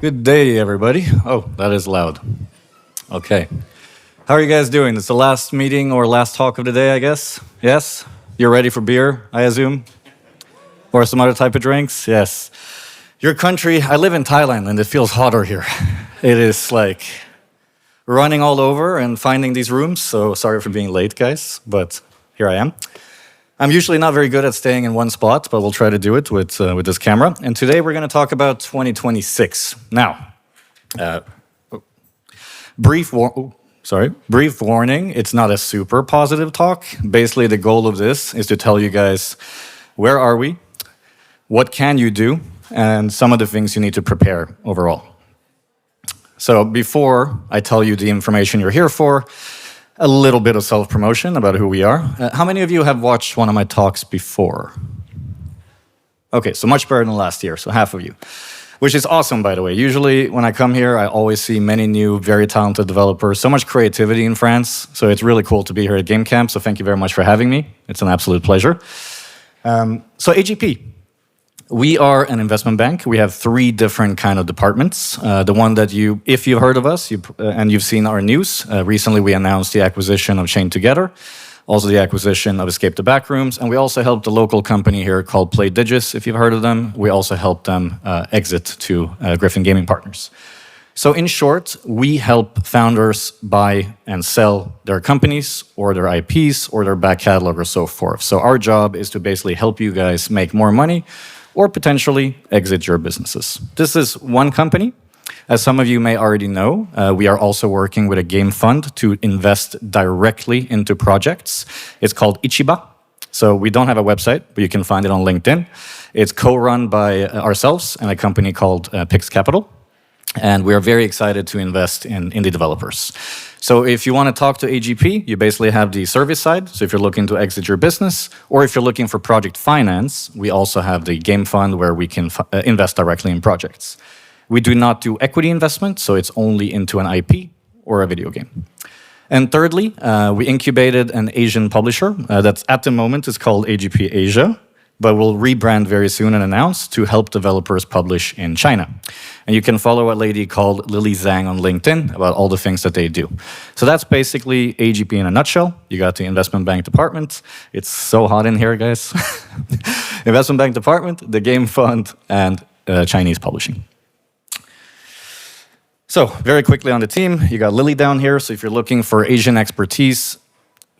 Good day, everybody. Oh, that is loud. Okay. How are you guys doing? It's the last meeting or last talk of the day, I guess? Yes? You're ready for beer, I assume? Or some other type of drinks? Yes. Your country, I live in Thailand and it feels hotter here. It is like running all over and finding these rooms, so sorry for being late, guys, but here I am. I'm usually not very good at staying in one spot, but we'll try to do it with this camera. And today we're going to talk about 2026. Now, brief warning, it's not a super positive talk. Basically, the goal of this is to tell you guys, where are we? What can you do? And some of the things you need to prepare overall. So before I tell you the information you're here for, a little bit of self-promotion about who we are. How many of you have watched one of my talks before? Okay, so much better than last year, so half of you. Which is awesome, by the way. Usually when I come here, I always see many new, very talented developers, so much creativity in France, so it's really cool to be here at Game Camp, so thank you very much for having me. It's an absolute pleasure. So AGP. We are an investment bank. We have 3 different kind of departments. The one that if you've heard of us and you've seen our news, recently we announced the acquisition of Chained Together, also the acquisition of Escape the Backrooms, and we also helped a local company here called Play Digis, if you've heard of them. We also helped them exit to Griffin Gaming Partners. So in short, we help founders buy and sell their companies or their IPs or their back catalog or so forth. So our job is to basically help you guys make more money or potentially exit your businesses. This is one company. As some of you may already know, we are also working with a game fund to invest directly into projects. It's called Ichiba. So we don't have a website, but you can find it on LinkedIn. It's co-run by ourselves and a company called Pix Capital. And we are very excited to invest in indie developers. So if you want to talk to AGP, you basically have the service side. So if you're looking to exit your business, or if you're looking for project finance, we also have the game fund where we can invest directly in projects. We do not do equity investment, so it's only into an IP or a video game. And thirdly, we incubated an Asian publisher that's at the moment is called AGP Asia, but we'll rebrand very soon and announce to help developers publish in China. And you can follow a lady called Lily Zhang on LinkedIn about all the things that they do. So that's basically AGP in a nutshell. You got the investment bank department. It's so hot in here, guys. Investment bank department, the game fund, and Chinese publishing. So very quickly on the team, you got Lily down here. So if you're looking for Asian expertise,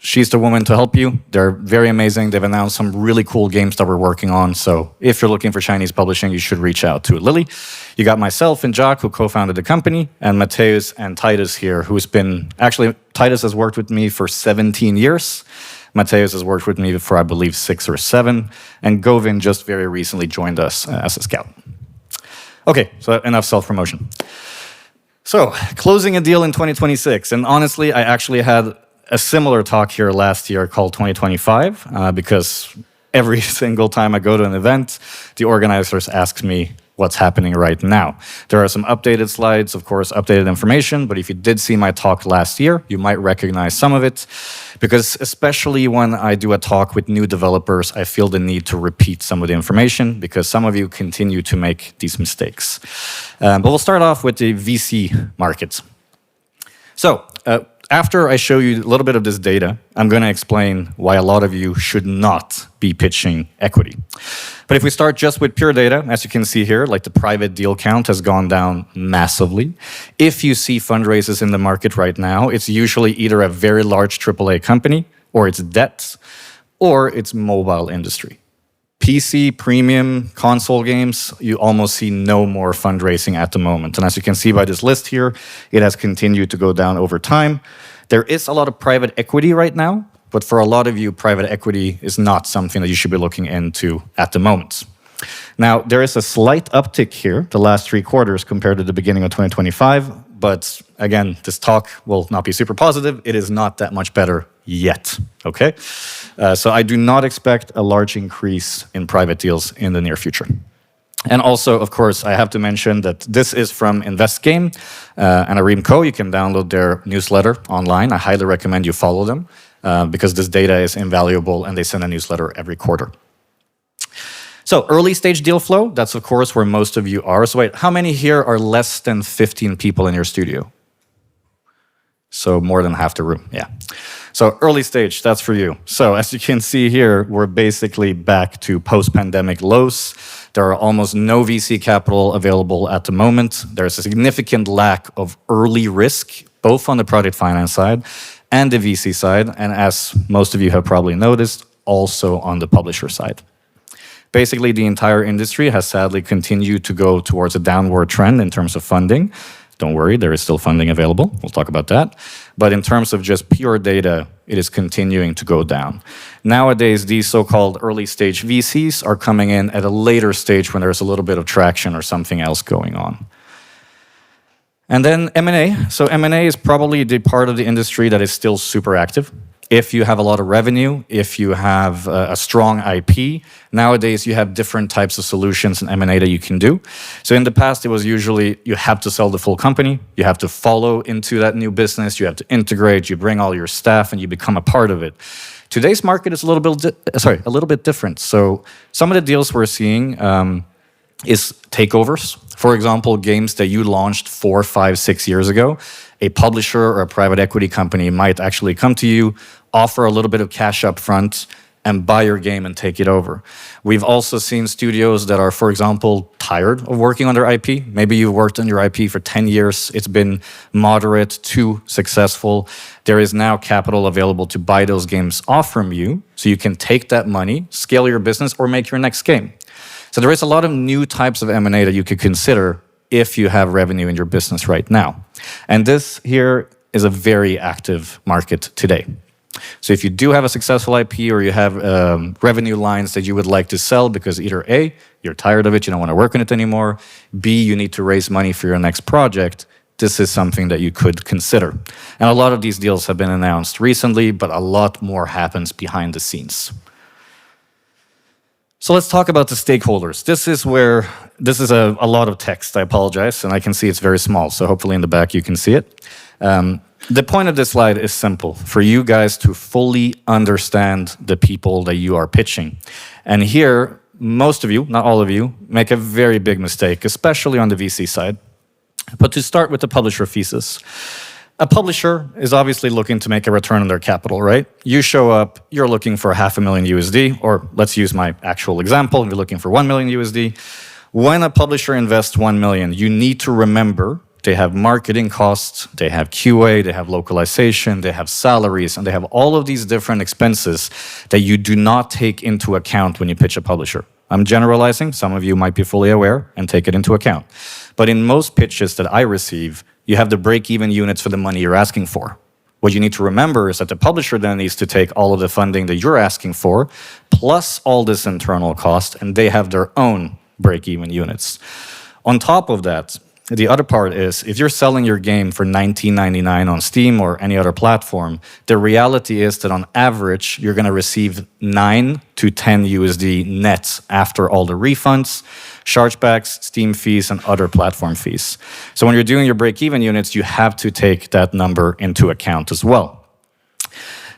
she's the woman to help you. They're very amazing. They've announced some really cool games that we're working on. So if you're looking for Chinese publishing, you should reach out to Lily. You got myself and Jacques, who co-founded the company, and Mateus and Titus here, who's been... Actually, Titus has worked with me for 17 years. Mateus has worked with me for, I believe, 6 or 7. And Govin just very recently joined us as a scout. Okay, so enough self-promotion. So, closing a deal in 2026. And honestly, I actually had a similar talk here last year called 2025, because every single time I go to an event, the organizers ask me what's happening right now. There are some updated slides, of course, updated information, but if you did see my talk last year, you might recognize some of it, because especially when I do a talk with new developers, I feel the need to repeat some of the information, because some of you continue to make these mistakes. But we'll start off with the VC markets. So, after I show you a little bit of this data, I'm going to explain why a lot of you should not be pitching equity. But if we start just with pure data, as you can see here, like the private deal count has gone down massively. If you see fundraisers in the market right now, it's usually either a very large AAA company, or it's debt, or it's mobile industry. PC, premium, console games, you almost see no more fundraising at the moment. And as you can see by this list here, it has continued to go down over time. There is a lot of private equity right now, but for a lot of you, private equity is not something that you should be looking into at the moment. Now, there is a slight uptick here, the last 3 quarters compared to the beginning of 2025, but again, this talk will not be super positive. It is not that much better yet, okay? So I do not expect a large increase in private deals in the near future. And also, of course, I have to mention that this is from InvestGame and Areem. You can download their newsletter online. I highly recommend you follow them because this data is invaluable and they send a newsletter every quarter. So early stage deal flow, that's of course where most of you are. So wait, how many here are less than 15 people in your studio? So more than half the room, yeah. So early stage, that's for you. So as you can see here, we're basically back to post-pandemic lows. There are almost no VC capital available at the moment. There's a significant lack of early risk, both on the project finance side and the VC side, and as most of you have probably noticed, also on the publisher side. Basically, the entire industry has sadly continued to go towards a downward trend in terms of funding. Don't worry, there is still funding available. We'll talk about that. But in terms of just pure data, it is continuing to go down. Nowadays, these so-called early stage VCs are coming in at a later stage when there's a little bit of traction or something else going on. And then M&A. So M&A is probably the part of the industry that is still super active. If you have a lot of revenue, if you have a strong IP, nowadays you have different types of solutions in M&A that you can do. So in the past, it was usually you have to sell the full company, you have to follow into that new business, you have to integrate, you bring all your staff, and you become a part of it. Today's market is a little bit different. So some of the deals we're seeing is takeovers. For example, games that you launched 4, 5, 6 years ago, a publisher or a private equity company might actually come to you, offer a little bit of cash up front, and buy your game and take it over. We've also seen studios that are, for example, tired of working on their IP. Maybe you've worked on your IP for 10 years. It's been moderate to successful. There is now capital available to buy those games off from you, so you can take that money, scale your business, or make your next game. So there is a lot of new types of M&A that you could consider if you have revenue in your business right now. And this here is a very active market today. So if you do have a successful IP or you have revenue lines that you would like to sell because either A, you're tired of it, you don't want to work on it anymore, B, you need to raise money for your next project, this is something that you could consider. And a lot of these deals have been announced recently, but a lot more happens behind the scenes. So let's talk about the stakeholders. This is a lot of text, I apologize, and I can see it's very small, so hopefully in the back you can see it. The point of this slide is simple, for you guys to fully understand the people that you are pitching. And here, most of you, not all of you, make a very big mistake, especially on the VC side. But to start with the publisher thesis. A publisher is obviously looking to make a return on their capital, right? You show up, you're looking for $500,000 USD, or let's use my actual example, you're looking for $1 million USD. When a publisher invests $1 million, you need to remember they have marketing costs, they have QA, they have localization, they have salaries, and they have all of these different expenses that you do not take into account when you pitch a publisher. I'm generalizing, some of you might be fully aware and take it into account. But in most pitches that I receive, you have the break-even units for the money you're asking for. What you need to remember is that the publisher then needs to take all of the funding that you're asking for, plus all this internal cost, and they have their own break-even units. On top of that, the other part is, if you're selling your game for $19.99 on Steam or any other platform, the reality is that on average, you're going to receive 9 to 10 USD net after all the refunds, chargebacks, Steam fees, and other platform fees. So when you're doing your break-even units, you have to take that number into account as well.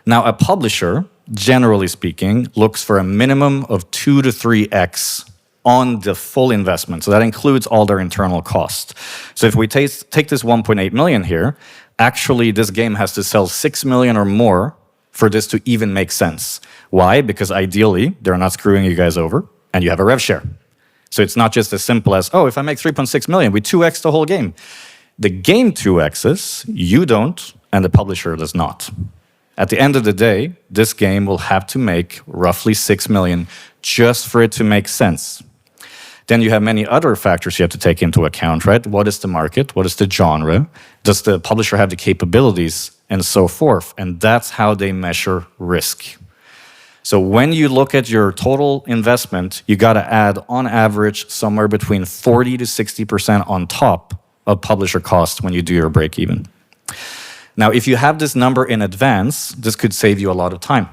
Now, a publisher, generally speaking, looks for a minimum of 2 to 3x on the full investment. So that includes all their internal costs. So if we take this 1.8 million here, actually this game has to sell 6 million or more for this to even make sense. Why? Because ideally, they're not screwing you guys over, and you have a rev share. So it's not just as simple as, oh, if I make 3.6 million, we 2x the whole game. The game 2x's, you don't, and the publisher does not. At the end of the day, this game will have to make roughly 6 million just for it to make sense. Then you have many other factors you have to take into account, right? What is the market? What is the genre? Does the publisher have the capabilities? And so forth. And that's how they measure risk. So when you look at your total investment, you got to add, on average, somewhere between 40 to 60% on top of publisher costs when you do your break-even. Now, if you have this number in advance, this could save you a lot of time.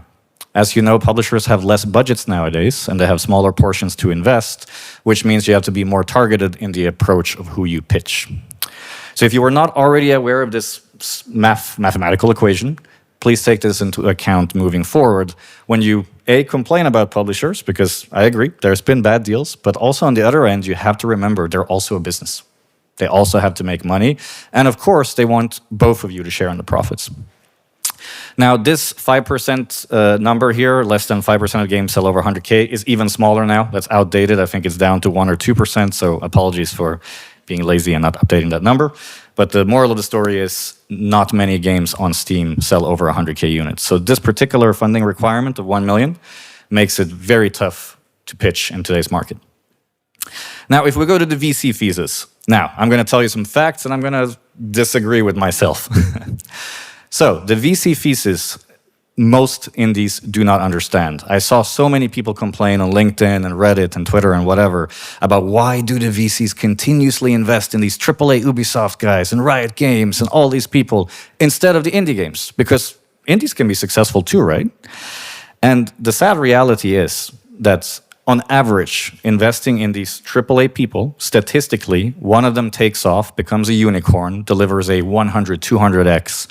As you know, publishers have less budgets nowadays, and they have smaller portions to invest, which means you have to be more targeted in the approach of who you pitch. So if you were not already aware of this mathematical equation, please take this into account moving forward when you, A, complain about publishers, because I agree, there's been bad deals, but also on the other end, you have to remember they're also a business. They also have to make money, and of course, they want both of you to share in the profits. Now, this 5% number here, less than 5% of games sell over 100K, is even smaller now. That's outdated. I think it's down to 1 or 2%, so apologies for being lazy and not updating that number. But the moral of the story is not many games on Steam sell over 100K units. So this particular funding requirement of 1 million makes it very tough to pitch in today's market. Now, if we go to the VC thesis, now I'm going to tell you some facts and I'm going to disagree with myself. So the VC thesis, most indies do not understand. I saw so many people complain on LinkedIn and Reddit and Twitter and whatever about why do the VCs continuously invest in these AAA Ubisoft guys and Riot Games and all these people instead of the indie games? Because indies can be successful too, right? And the sad reality is that on average, investing in these AAA people, statistically, one of them takes off, becomes a unicorn, delivers a 100, 200x.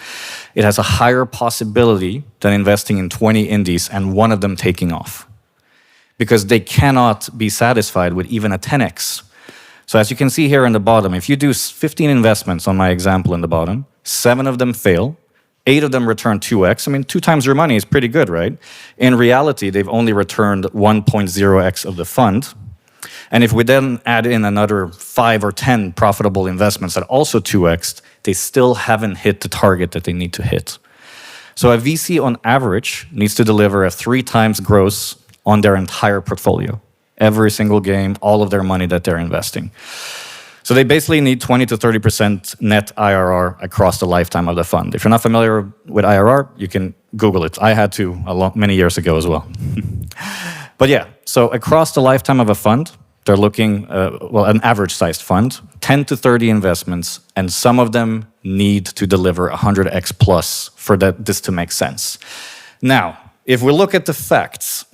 It has a higher possibility than investing in 20 indies and one of them taking off. Because they cannot be satisfied with even a 10x. So as you can see here in the bottom, if you do 15 investments on my example in the bottom, 7 of them fail, 8 of them return 2x. I mean, 2 times your money is pretty good, right? In reality, they've only returned 1.0x of the fund. And if we then add in another 5 or 10 profitable investments that also 2x'd, they still haven't hit the target that they need to hit. So a VC on average needs to deliver a 3 times gross on their entire portfolio. Every single game, all of their money that they're investing. So they basically need 20 to 30% net IRR across the lifetime of the fund. If you're not familiar with IRR, you can Google it. I had to many years ago as well. But yeah, so across the lifetime of a fund, they're looking, an average-sized fund, 10 to 30 investments, and some of them need to deliver 100x plus for this to make sense. Now, if we look at the facts,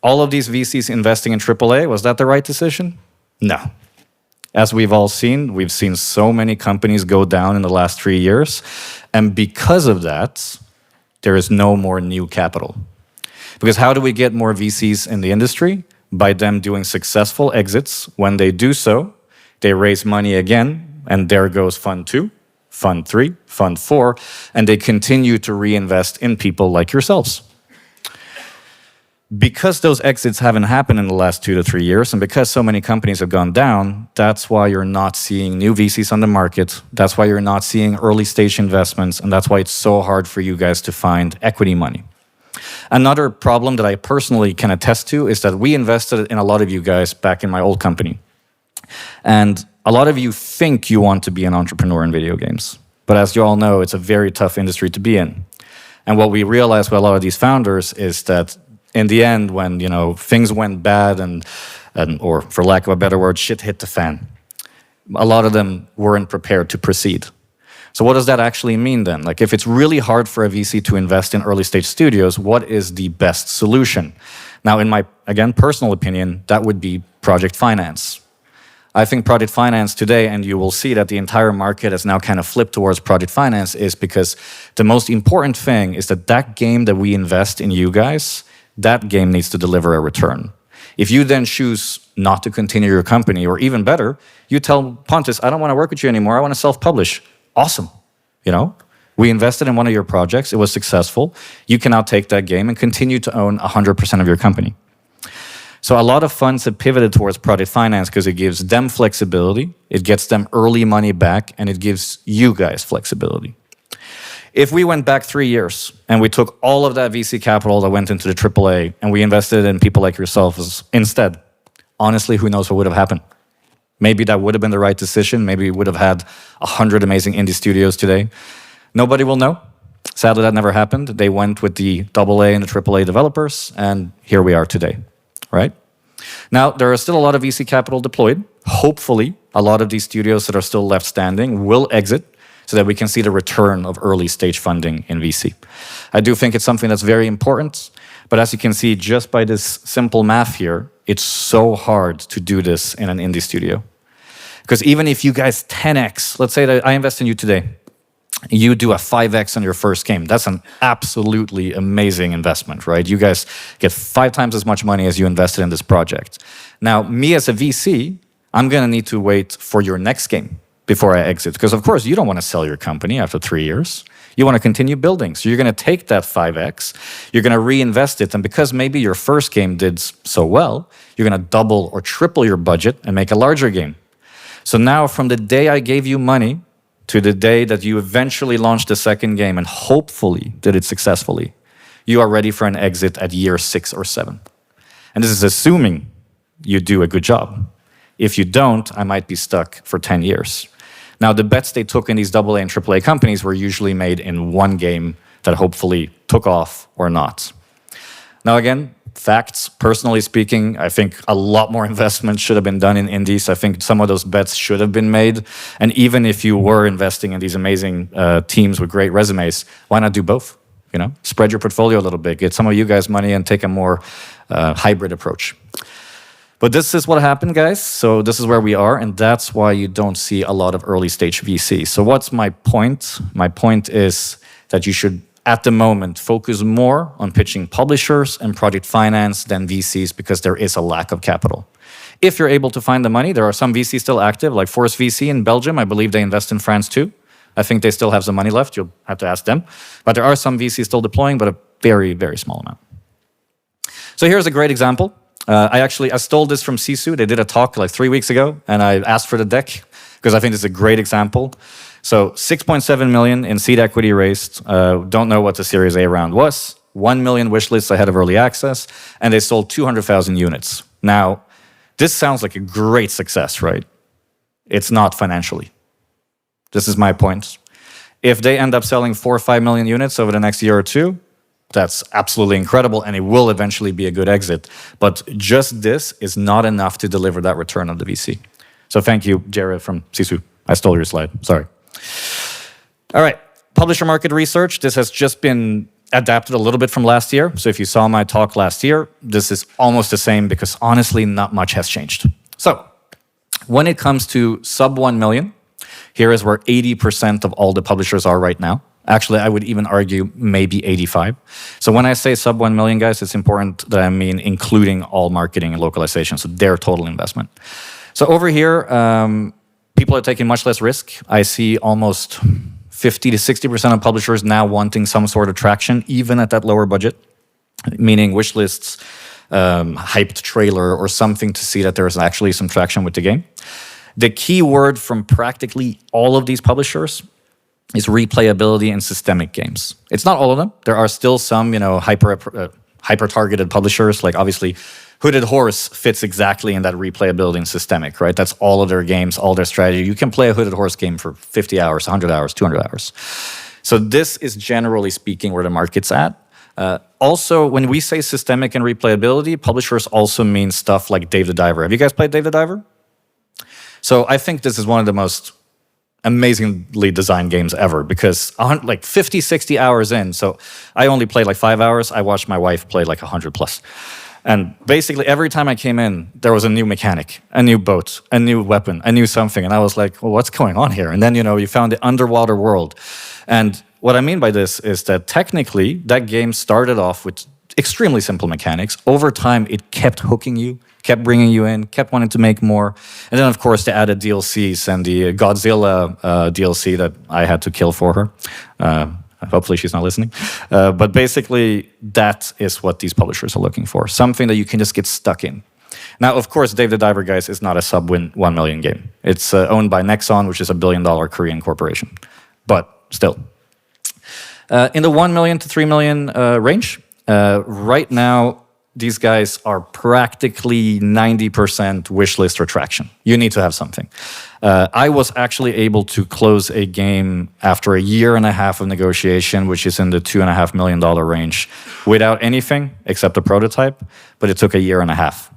all of these VCs investing in AAA, was that the right decision? No. As we've all seen, we've seen so many companies go down in the last 3 years. And because of that, there is no more new capital. Because how do we get more VCs in the industry? By them doing successful exits. When they do so, they raise money again, and there goes Fund 2, Fund 3, Fund 4, and they continue to reinvest in people like yourselves. Because those exits haven't happened in the last 2 to 3 years, and because so many companies have gone down, that's why you're not seeing new VCs on the market. That's why you're not seeing early stage investments, and that's why it's so hard for you guys to find equity money. Another problem that I personally can attest to is that we invested in a lot of you guys back in my old company. And a lot of you think you want to be an entrepreneur in video games. But as you all know, it's a very tough industry to be in. And what we realized with a lot of these founders is that in the end, when things went bad or for lack of a better word, shit hit the fan, a lot of them weren't prepared to proceed. So what does that actually mean then? Like if it's really hard for a VC to invest in early stage studios, what is the best solution? Now, in my, again, personal opinion, that would be project finance. I think project finance today, and you will see that the entire market has now kind of flipped towards project finance, is because the most important thing is that game that we invest in you guys, that game needs to deliver a return. If you then choose not to continue your company, or even better, you tell Pontus, I don't want to work with you anymore, I want to self-publish. Awesome. We invested in one of your projects, it was successful. You can now take that game and continue to own 100% of your company. So a lot of funds have pivoted towards project finance because it gives them flexibility, it gets them early money back, and it gives you guys flexibility. If we went back 3 years and we took all of that VC capital that went into the AAA and we invested in people like yourselves instead, honestly, who knows what would have happened? Maybe that would have been the right decision. Maybe we would have had 100 amazing indie studios today. Nobody will know. Sadly, that never happened. They went with the AA and the AAA developers, and here we are today, right? Now, there are still a lot of VC capital deployed. Hopefully, a lot of these studios that are still left standing will exit so that we can see the return of early stage funding in VC. I do think it's something that's very important, but as you can see, just by this simple math here, it's so hard to do this in an indie studio. Because even if you guys 10x, let's say that I invest in you today, you do a 5x on your first game. That's an absolutely amazing investment, right? You guys get 5 times as much money as you invested in this project. Now, me as a VC, I'm going to need to wait for your next game before I exit. Because, of course, you don't want to sell your company after 3 years. You want to continue building. So you're going to take that 5x, you're going to reinvest it. And because maybe your first game did so well, you're going to double or triple your budget and make a larger game. So now, from the day I gave you money to the day that you eventually launched the second game and hopefully did it successfully, you are ready for an exit at year 6 or 7. And this is assuming you do a good job. If you don't, I might be stuck for 10 years. Now, the bets they took in these AA and AAA companies were usually made in one game that hopefully took off or not. Now, again, facts, personally speaking, I think a lot more investment should have been done in indies. I think some of those bets should have been made. And even if you were investing in these amazing teams with great resumes, why not do both? You know, spread your portfolio a little bit, get some of you guys money and take a more hybrid approach. But this is what happened, guys. So this is where we are, and that's why you don't see a lot of early stage VC. So what's my point? My point is that you should, at the moment, focus more on pitching publishers and project finance than VCs because there is a lack of capital. If you're able to find the money, there are some VCs still active, like Force VC in Belgium. I believe they invest in France too. I think they still have some money left. You'll have to ask them. But there are some VCs still deploying, but a very, very small amount. So here's a great example. I stole this from Sisu. They did a talk like 3 weeks ago, and I asked for the deck because I think this is a great example. So 6.7 million in seed equity raised. Don't know what the Series A round was. 1 million wish lists ahead of early access, and they sold 200,000 units. Now, this sounds like a great success, right? It's not financially. This is my point. If they end up selling 4 or 5 million units over the next year or two, that's absolutely incredible, and it will eventually be a good exit. But just this is not enough to deliver that return on the VC. So thank you, Jared from Sisu. I stole your slide, sorry. All right, publisher market research. This has just been adapted a little bit from last year. So if you saw my talk last year, this is almost the same because honestly, not much has changed. So when it comes to sub 1 million, here is where 80% of all the publishers are right now. Actually, I would even argue maybe 85. So when I say sub 1 million, guys, it's important that I mean including all marketing and localization, so their total investment. So over here, people are taking much less risk. I see almost 50 to 60% of publishers now wanting some sort of traction, even at that lower budget, meaning wish lists, hyped trailer, or something to see that there's actually some traction with the game. The key word from practically all of these publishers is replayability in systemic games. It's not all of them. There are still some, hyper-targeted publishers. Like obviously, Hooded Horse fits exactly in that replayability in systemic, right? That's all of their games, all their strategy. You can play a Hooded Horse game for 50 hours, 100 hours, 200 hours. So this is generally speaking where the market's at. Also, when we say systemic and replayability, publishers also mean stuff like Dave the Diver. Have you guys played Dave the Diver? So I think this is one of the most amazingly designed games ever because like 50, 60 hours in. So I only played like 5 hours. I watched my wife play like 100 plus. And basically every time I came in, there was a new mechanic, a new boat, a new weapon, a new something. And I was like, well, what's going on here? And then, you found the underwater world. And what I mean by this is that technically that game started off with extremely simple mechanics. Over time, it kept hooking you, kept bringing you in, kept wanting to make more. And then, of course, they added DLCs and the Godzilla DLC that I had to kill for her. Hopefully she's not listening. But basically, that is what these publishers are looking for. Something that you can just get stuck in. Now, of course, Dave the Diver, guys, is not a sub 1 million game. It's owned by Nexon, which is a $1 billion Korean corporation. But still. In the 1 million to 3 million range, right now, these guys are practically 90% wish list or traction. You need to have something. I was actually able to close a game after a year and a half of negotiation, which is in the $2.5 million range, without anything except a prototype, but it took a year and a half.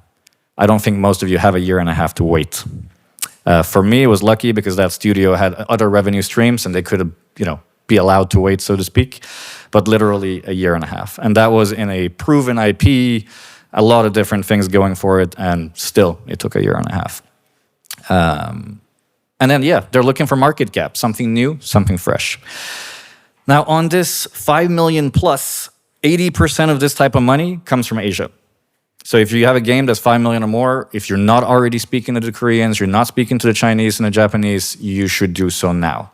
I don't think most of you have a year and a half to wait. For me, it was lucky because that studio had other revenue streams and they could have, be allowed to wait, so to speak, but literally a year and a half. And that was in a proven IP, a lot of different things going for it, and still, it took a year and a half. And then, yeah, they're looking for market cap, something new, something fresh. Now, on this 5 million plus, 80% of this type of money comes from Asia. So if you have a game that's 5 million or more, if you're not already speaking to the Koreans, you're not speaking to the Chinese and the Japanese, you should do so now.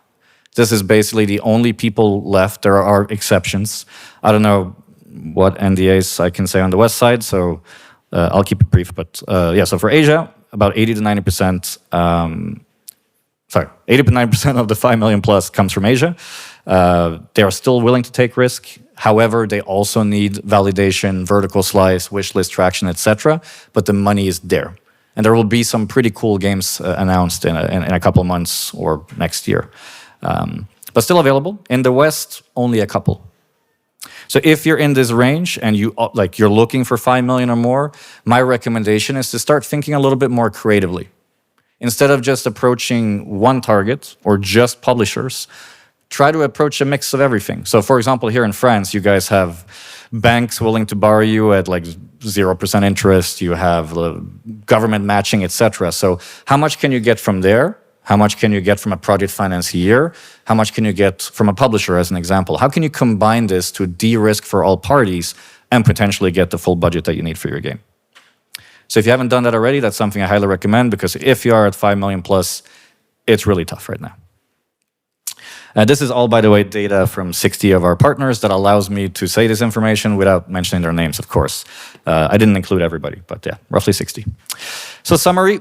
This is basically the only people left. There are exceptions. I don't know what NDAs I can say on the West side, so I'll keep it brief. But yeah, so for Asia, about 80 to 90%, 80 to 90% of the 5 million plus comes from Asia. They are still willing to take risk. However, they also need validation, vertical slice, wish list traction, etc. But the money is there. And there will be some pretty cool games announced in a couple of months or next year. But still available. In the West, only a couple. So if you're in this range and you're looking for 5 million or more, my recommendation is to start thinking a little bit more creatively. Instead of just approaching one target or just publishers, try to approach a mix of everything. So for example, here in France, you guys have banks willing to borrow you at like 0% interest, you have government matching, etc. So how much can you get from there? How much can you get from a project financier? How much can you get from a publisher, as an example? How can you combine this to de-risk for all parties and potentially get the full budget that you need for your game? So if you haven't done that already, that's something I highly recommend, because if you are at 5 million plus, it's really tough right now. This is all, by the way, data from 60 of our partners that allows me to say this information without mentioning their names, of course. I didn't include everybody, but yeah, roughly 60. So summary,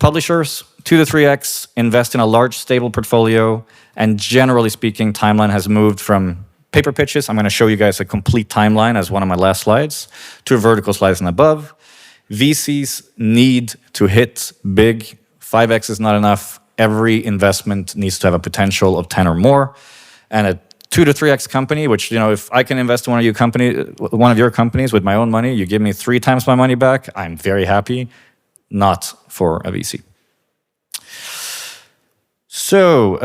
publishers, 2 to 3x, invest in a large, stable portfolio, and generally speaking, timeline has moved from paper pitches, I'm going to show you guys a complete timeline as one of my last slides, to vertical slides and above. VCs need to hit big. 5x is not enough. Every investment needs to have a potential of 10 or more. And a 2 to 3x company, which, you know, if I can invest in one of your companies with my own money, you give me 3 times my money back, I'm very happy. Not for a VC. So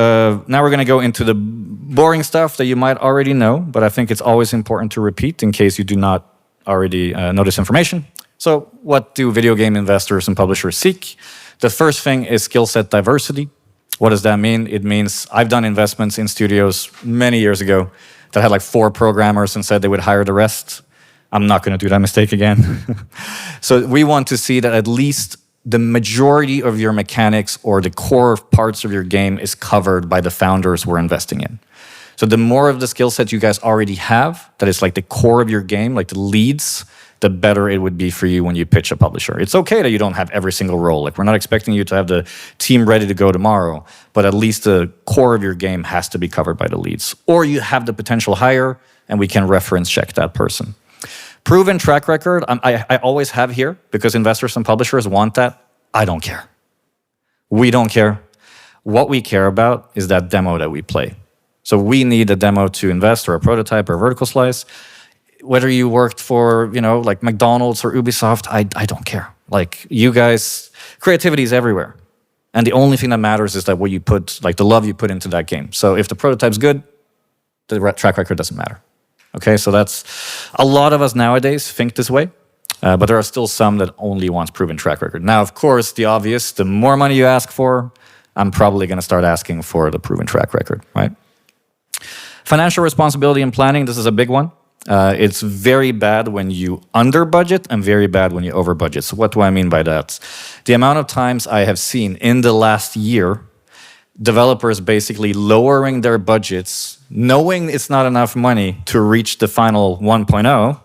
now we're going to go into the boring stuff that you might already know, but I think it's always important to repeat in case you do not already know this information. So what do video game investors and publishers seek? The first thing is skill set diversity. What does that mean? It means I've done investments in studios many years ago that had like 4 programmers and said they would hire the rest. I'm not going to do that mistake again. So we want to see that at least the majority of your mechanics or the core parts of your game is covered by the founders we're investing in. So the more of the skill set you guys already have, that is like the core of your game, like the leads, the better it would be for you when you pitch a publisher. It's okay that you don't have every single role. Like, we're not expecting you to have the team ready to go tomorrow, but at least the core of your game has to be covered by the leads. Or you have the potential hire, and we can reference check that person. Proven track record, I always have here, because investors and publishers want that. I don't care. We don't care. What we care about is that demo that we play. So we need a demo to invest, or a prototype, or a vertical slice. Whether you worked for, you know, like McDonald's or Ubisoft, I don't care. Like, you guys, creativity is everywhere. And the only thing that matters is that what you put, like the love you put into that game. So if the prototype's good, the track record doesn't matter. Okay, so that's, a lot of us nowadays think this way, but there are still some that only wants proven track record. Now, of course, the obvious, the more money you ask for, I'm probably going to start asking for the proven track record, right? Financial responsibility and planning, this is a big one. It's very bad when you under budget and very bad when you over budget. So what do I mean by that? The amount of times I have seen in the last year, developers basically lowering their budgets, knowing it's not enough money to reach the final 1.0,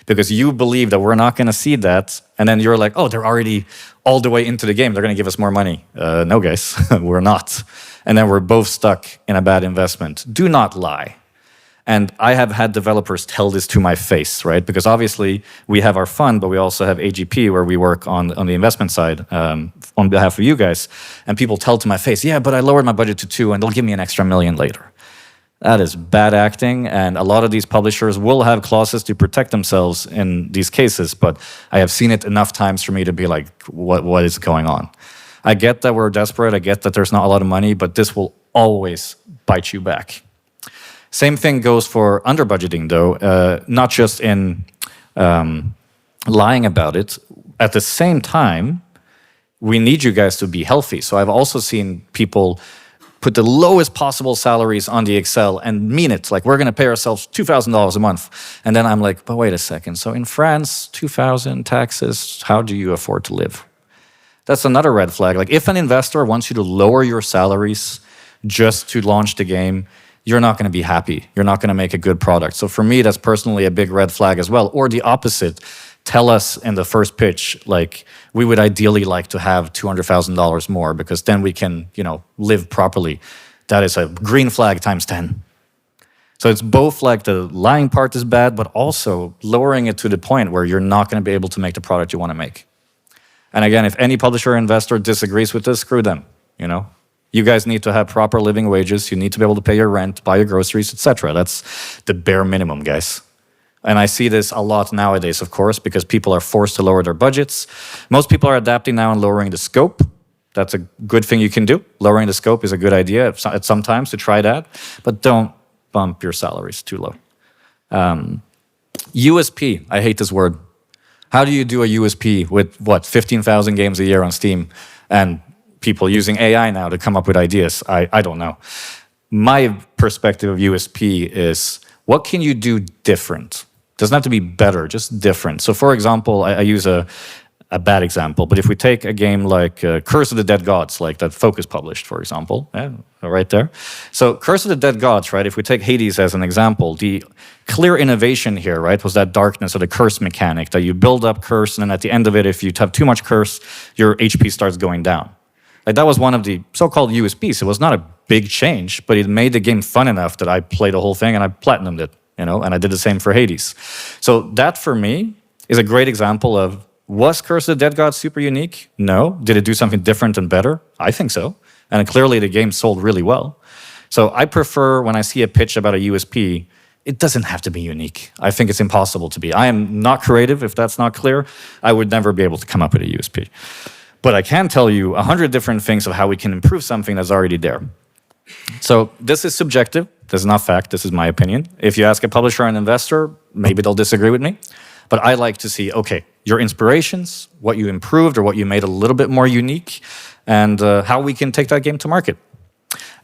because you believe that we're not going to see that, and then you're like, oh, they're already all the way into the game, they're going to give us more money. No, guys, we're not. And then we're both stuck in a bad investment. Do not lie. And I have had developers tell this to my face, right? Because obviously we have our fund, but we also have AGP, where we work on the investment side on behalf of you guys. And people tell to my face, yeah, but I lowered my budget to 2 and they'll give me an extra $1 million later. That is bad acting. And a lot of these publishers will have clauses to protect themselves in these cases, but I have seen it enough times for me to be like, what is going on? I get that we're desperate. I get that there's not a lot of money, but this will always bite you back. Same thing goes for under budgeting, though, not just in lying about it. At the same time, we need you guys to be healthy. So I've also seen people put the lowest possible salaries on the Excel and mean it. Like, we're going to pay ourselves $2,000 a month. And then I'm like, but wait a second. So in France, 2,000 taxes, how do you afford to live? That's another red flag. Like, if an investor wants you to lower your salaries just to launch the game, you're not going to be happy. You're not going to make a good product. So for me, that's personally a big red flag as well. Or the opposite. Tell us in the first pitch, like, we would ideally like to have $200,000 more because then we can, live properly. That is a green flag times 10. So it's both like the lying part is bad, but also lowering it to the point where you're not going to be able to make the product you want to make. And again, if any publisher or investor disagrees with this, screw them, You guys need to have proper living wages. You need to be able to pay your rent, buy your groceries, etc. That's the bare minimum, guys. And I see this a lot nowadays, of course, because people are forced to lower their budgets. Most people are adapting now and lowering the scope. That's a good thing you can do. Lowering the scope is a good idea at sometimes to try that, but don't bump your salaries too low. USP, I hate this word. How do you do a USP with, 15,000 games a year on Steam and people using AI now to come up with ideas? I don't know. My perspective of USP is, what can you do different? Doesn't have to be better, just different. So for example, I use a bad example, but if we take a game like Curse of the Dead Gods, like that Focus published, for example, right there. So Curse of the Dead Gods, right, if we take Hades as an example, the clear innovation here, right, was that darkness or the curse mechanic, that you build up curse, and then at the end of it, if you have too much curse, your HP starts going down. Like, that was one of the so-called USPs. It was not a big change, but it made the game fun enough that I played the whole thing and I platinumed it, and I did the same for Hades. So that, for me, is a great example of, was Curse of the Dead God super unique? No. Did it do something different and better? I think so. And clearly the game sold really well. So I prefer, when I see a pitch about a USP, it doesn't have to be unique. I think it's impossible to be. I am not creative, if that's not clear. I would never be able to come up with a USP. But I can tell you 100 different things of how we can improve something that's already there. So this is subjective. This is not fact. This is my opinion. If you ask a publisher or an investor, maybe they'll disagree with me. But I like to see, okay, your inspirations, what you improved or what you made a little bit more unique, and how we can take that game to market.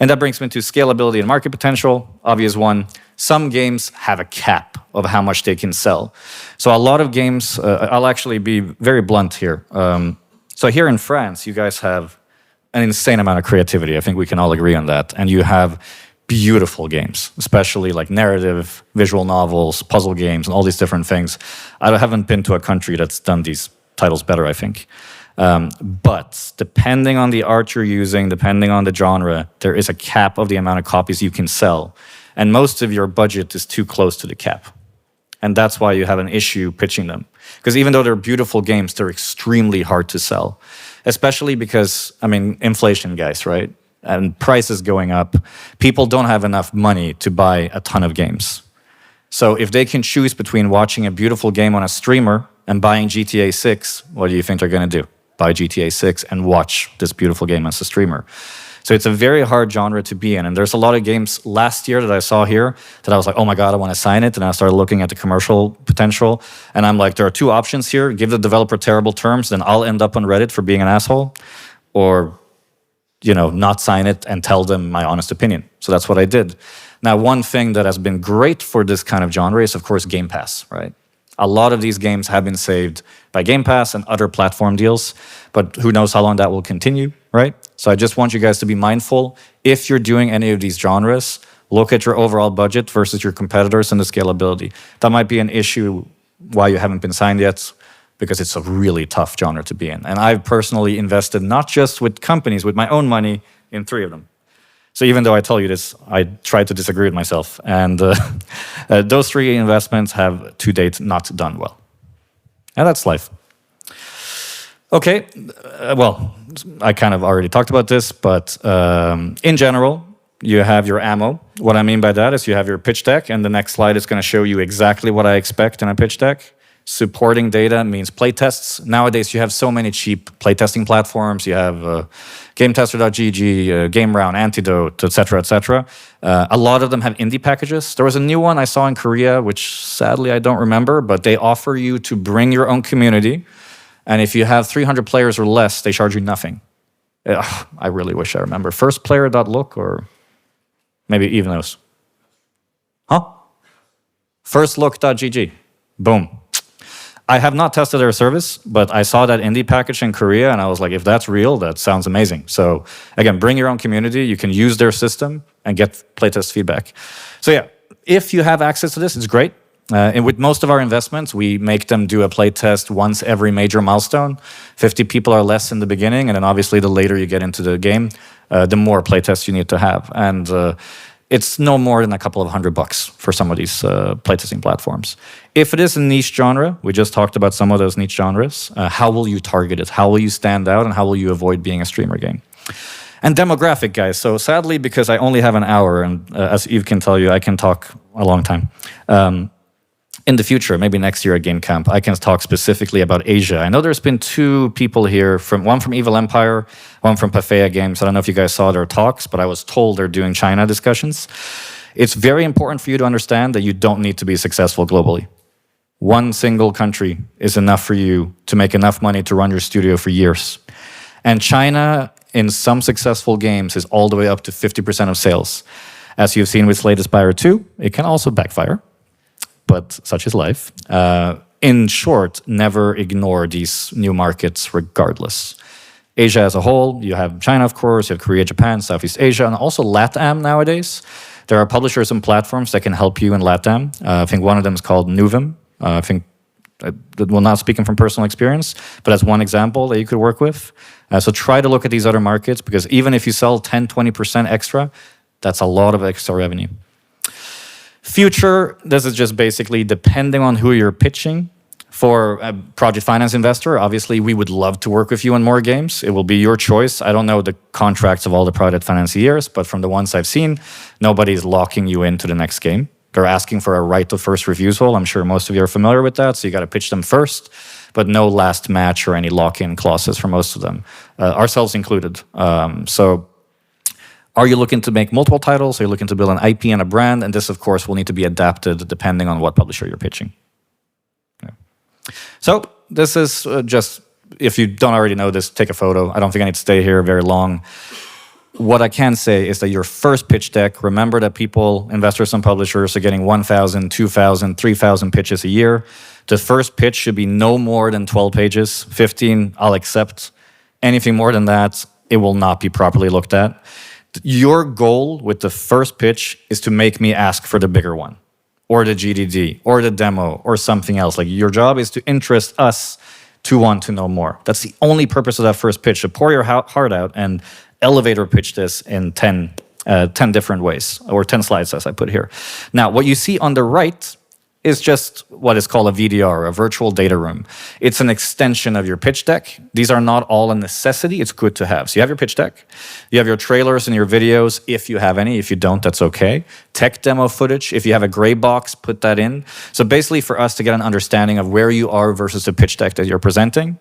And that brings me to scalability and market potential. Obvious one. Some games have a cap of how much they can sell. So a lot of games, I'll actually be very blunt here. So here in France, you guys have an insane amount of creativity. I think we can all agree on that. And you have beautiful games, especially like narrative, visual novels, puzzle games, and all these different things. I haven't been to a country that's done these titles better, I think. But depending on the art you're using, depending on the genre, there is a cap of the amount of copies you can sell. And most of your budget is too close to the cap. And that's why you have an issue pitching them. Because even though they're beautiful games, they're extremely hard to sell. Especially because, inflation, guys, right? And prices going up. People don't have enough money to buy a ton of games. So if they can choose between watching a beautiful game on a streamer and buying GTA 6, what do you think they're going to do? Buy GTA 6 and watch this beautiful game as a streamer. So it's a very hard genre to be in. And there's a lot of games last year that I saw here that I was like, oh my God, I want to sign it. And I started looking at the commercial potential. And I'm like, there are two options here. Give the developer terrible terms, then I'll end up on Reddit for being an asshole. Or, not sign it and tell them my honest opinion. So that's what I did. Now, one thing that has been great for this kind of genre is, of course, Game Pass, right? A lot of these games have been saved by Game Pass and other platform deals, but who knows how long that will continue, right? So I just want you guys to be mindful. If you're doing any of these genres, look at your overall budget versus your competitors and the scalability. That might be an issue why you haven't been signed yet, because it's a really tough genre to be in. And I've personally invested not just with companies, with my own money, in 3 of them. So even though I tell you this, I try to disagree with myself. And those 3 investments have, to date, not done well. And that's life. Okay, well, I kind of already talked about this, but in general, you have your ammo. What I mean by that is you have your pitch deck, and the next slide is going to show you exactly what I expect in a pitch deck. Supporting data means playtests. Nowadays, you have so many cheap playtesting platforms. You have GameTester.gg, GameRound, Antidote, etc., etc. A lot of them have indie packages. There was a new one I saw in Korea, which sadly I don't remember, but they offer you to bring your own community And if you have 300 players or less, they charge you nothing. Ugh, I really wish I remember. Firstplayer.look or maybe even those. Huh? Firstlook.gg. Boom. I have not tested their service, but I saw that indie package in Korea, and I was like, if that's real, that sounds amazing. So again, bring your own community. You can use their system and get playtest feedback. So yeah, if you have access to this, it's great. And with most of our investments, we make them do a playtest once every major milestone. 50 people or less in the beginning, and then obviously the later you get into the game, the more playtests you need to have. And it's no more than a couple of $100 for some of these playtesting platforms. If it is a niche genre, we just talked about some of those niche genres, how will you target it? How will you stand out, and how will you avoid being a streamer game? And demographic, guys. So sadly, because I only have an hour, and as Yves can tell you, I can talk a long time. In the future, maybe next year at Game Camp, I can talk specifically about Asia. I know there's been 2 people here, one from Evil Empire, one from Pafea Games. I don't know if you guys saw their talks, but I was told they're doing China discussions. It's very important for you to understand that you don't need to be successful globally. One single country is enough for you to make enough money to run your studio for years. And China, in some successful games, is all the way up to 50% of sales. As you've seen with Slay the Spire 2, it can also backfire. But such is life. In short, never ignore these new markets regardless. Asia as a whole, you have China, of course, you have Korea, Japan, Southeast Asia, and also LATAM nowadays. There are publishers and platforms that can help you in LATAM. I think one of them is called Nuvem. I think, well, not speaking from personal experience, but that's one example that you could work with. So try to look at these other markets, because even if you sell 10, 20% extra, that's a lot of extra revenue. Future, this is just basically depending on who you're pitching. For a project finance investor, obviously we would love to work with you on more games. It will be your choice. I don't know the contracts of all the project financiers, but from the ones I've seen, nobody's locking you into the next game. They're asking for a right of first refusal. I'm sure most of you are familiar with that, so you got to pitch them first, but no last match or any lock-in clauses for most of them, ourselves included. So are you looking to make multiple titles? Are you looking to build an IP and a brand? And this, of course, will need to be adapted depending on what publisher you're pitching. Okay. So this is just, if you don't already know this, take a photo. I don't think I need to stay here very long. What I can say is that your first pitch deck, remember that people, investors and publishers, are getting 1,000, 2,000, 3,000 pitches a year. The first pitch should be no more than 12 pages. 15, I'll accept. Anything more than that, it will not be properly looked at. Your goal with the first pitch is to make me ask for the bigger one, or the GDD, or the demo, or something else. Like, your job is to interest us to want to know more. That's the only purpose of that first pitch, to pour your heart out and elevator pitch this in 10 different ways, or 10 slides as I put here. Now, what you see on the right is just what is called a VDR, a virtual data room. It's an extension of your pitch deck. These are not all a necessity, it's good to have. So you have your pitch deck, you have your trailers and your videos, if you have any. If you don't, that's okay. Tech demo footage, if you have a gray box, put that in. So basically for us to get an understanding of where you are versus the pitch deck that you're presenting.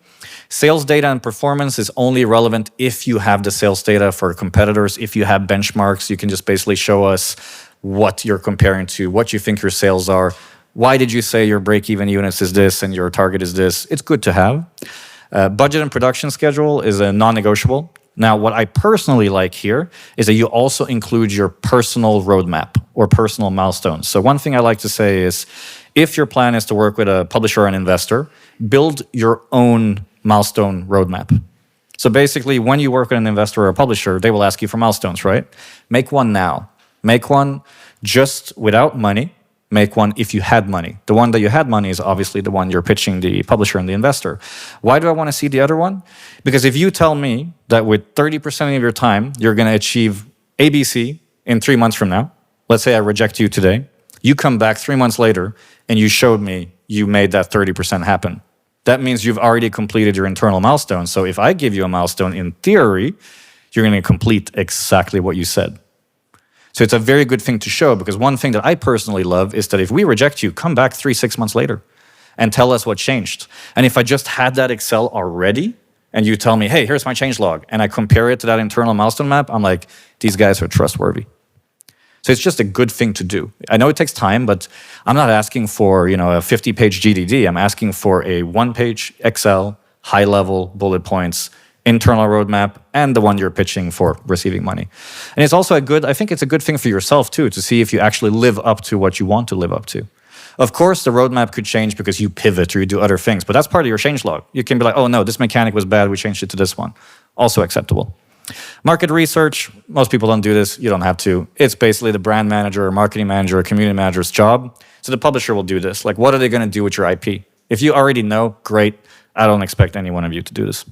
Sales data and performance is only relevant if you have the sales data for competitors. If you have benchmarks, you can just basically show us what you're comparing to, what you think your sales are. Why did you say your break-even units is this and your target is this? It's good to have. Budget and production schedule is a non-negotiable. Now, what I personally like here is that you also include your personal roadmap or personal milestones. So one thing I like to say is, if your plan is to work with a publisher or an investor, build your own milestone roadmap. So basically, when you work with an investor or a publisher, they will ask you for milestones, right? Make one now. Make one just without money. Make one if you had money. The one that you had money is obviously the one you're pitching the publisher and the investor. Why do I want to see the other one? Because if you tell me that with 30% of your time, you're going to achieve ABC in 3 months from now, let's say I reject you today, you come back 3 months later and you showed me you made that 30% happen. That means you've already completed your internal milestone. So if I give you a milestone, in theory, you're going to complete exactly what you said. So it's a very good thing to show, because one thing that I personally love is that if we reject you, come back 3-6 months later and tell us what changed. And if I just had that Excel already and you tell me, hey, here's my change log, and I compare it to that internal milestone map, I'm like, these guys are trustworthy. So it's just a good thing to do. I know it takes time, but I'm not asking for, a 50-page GDD. I'm asking for a 1-page Excel high-level bullet points, internal roadmap, and the one you're pitching for receiving money. And it's also I think it's a good thing for yourself too, to see if you actually live up to what you want to live up to. Of course, the roadmap could change because you pivot or you do other things, but that's part of your change log. You can be like, oh no, this mechanic was bad, we changed it to this one. Also acceptable. Market research, most people don't do this, you don't have to. It's basically the brand manager or marketing manager or community manager's job. So the publisher will do this. Like, what are they going to do with your IP? If you already know, great. I don't expect any one of you to do this.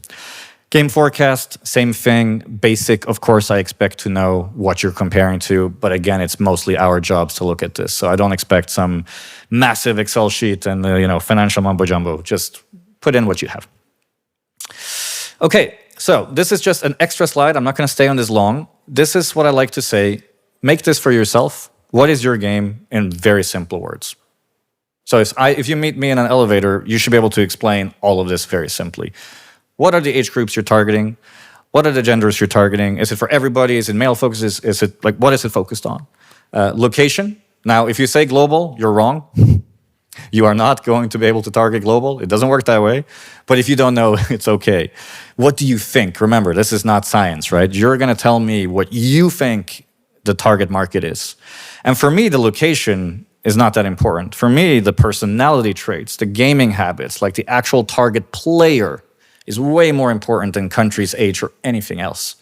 Game forecast, same thing. Basic, of course, I expect to know what you're comparing to. But again, it's mostly our jobs to look at this. So I don't expect some massive Excel sheet and financial mumbo jumbo. Just put in what you have. Okay, so this is just an extra slide. I'm not going to stay on this long. This is what I like to say. Make this for yourself. What is your game in very simple words? So if you meet me in an elevator, you should be able to explain all of this very simply. What are the age groups you're targeting? What are the genders you're targeting? Is it for everybody? Is it male focus? Is it like, what is it focused on? Location. Now, if you say global, you're wrong. You are not going to be able to target global. It doesn't work that way. But if you don't know, it's okay. What do you think? Remember, this is not science, right? You're going to tell me what you think the target market is. And for me, the location is not that important. For me, the personality traits, the gaming habits, like the actual target player is way more important than country's age or anything else.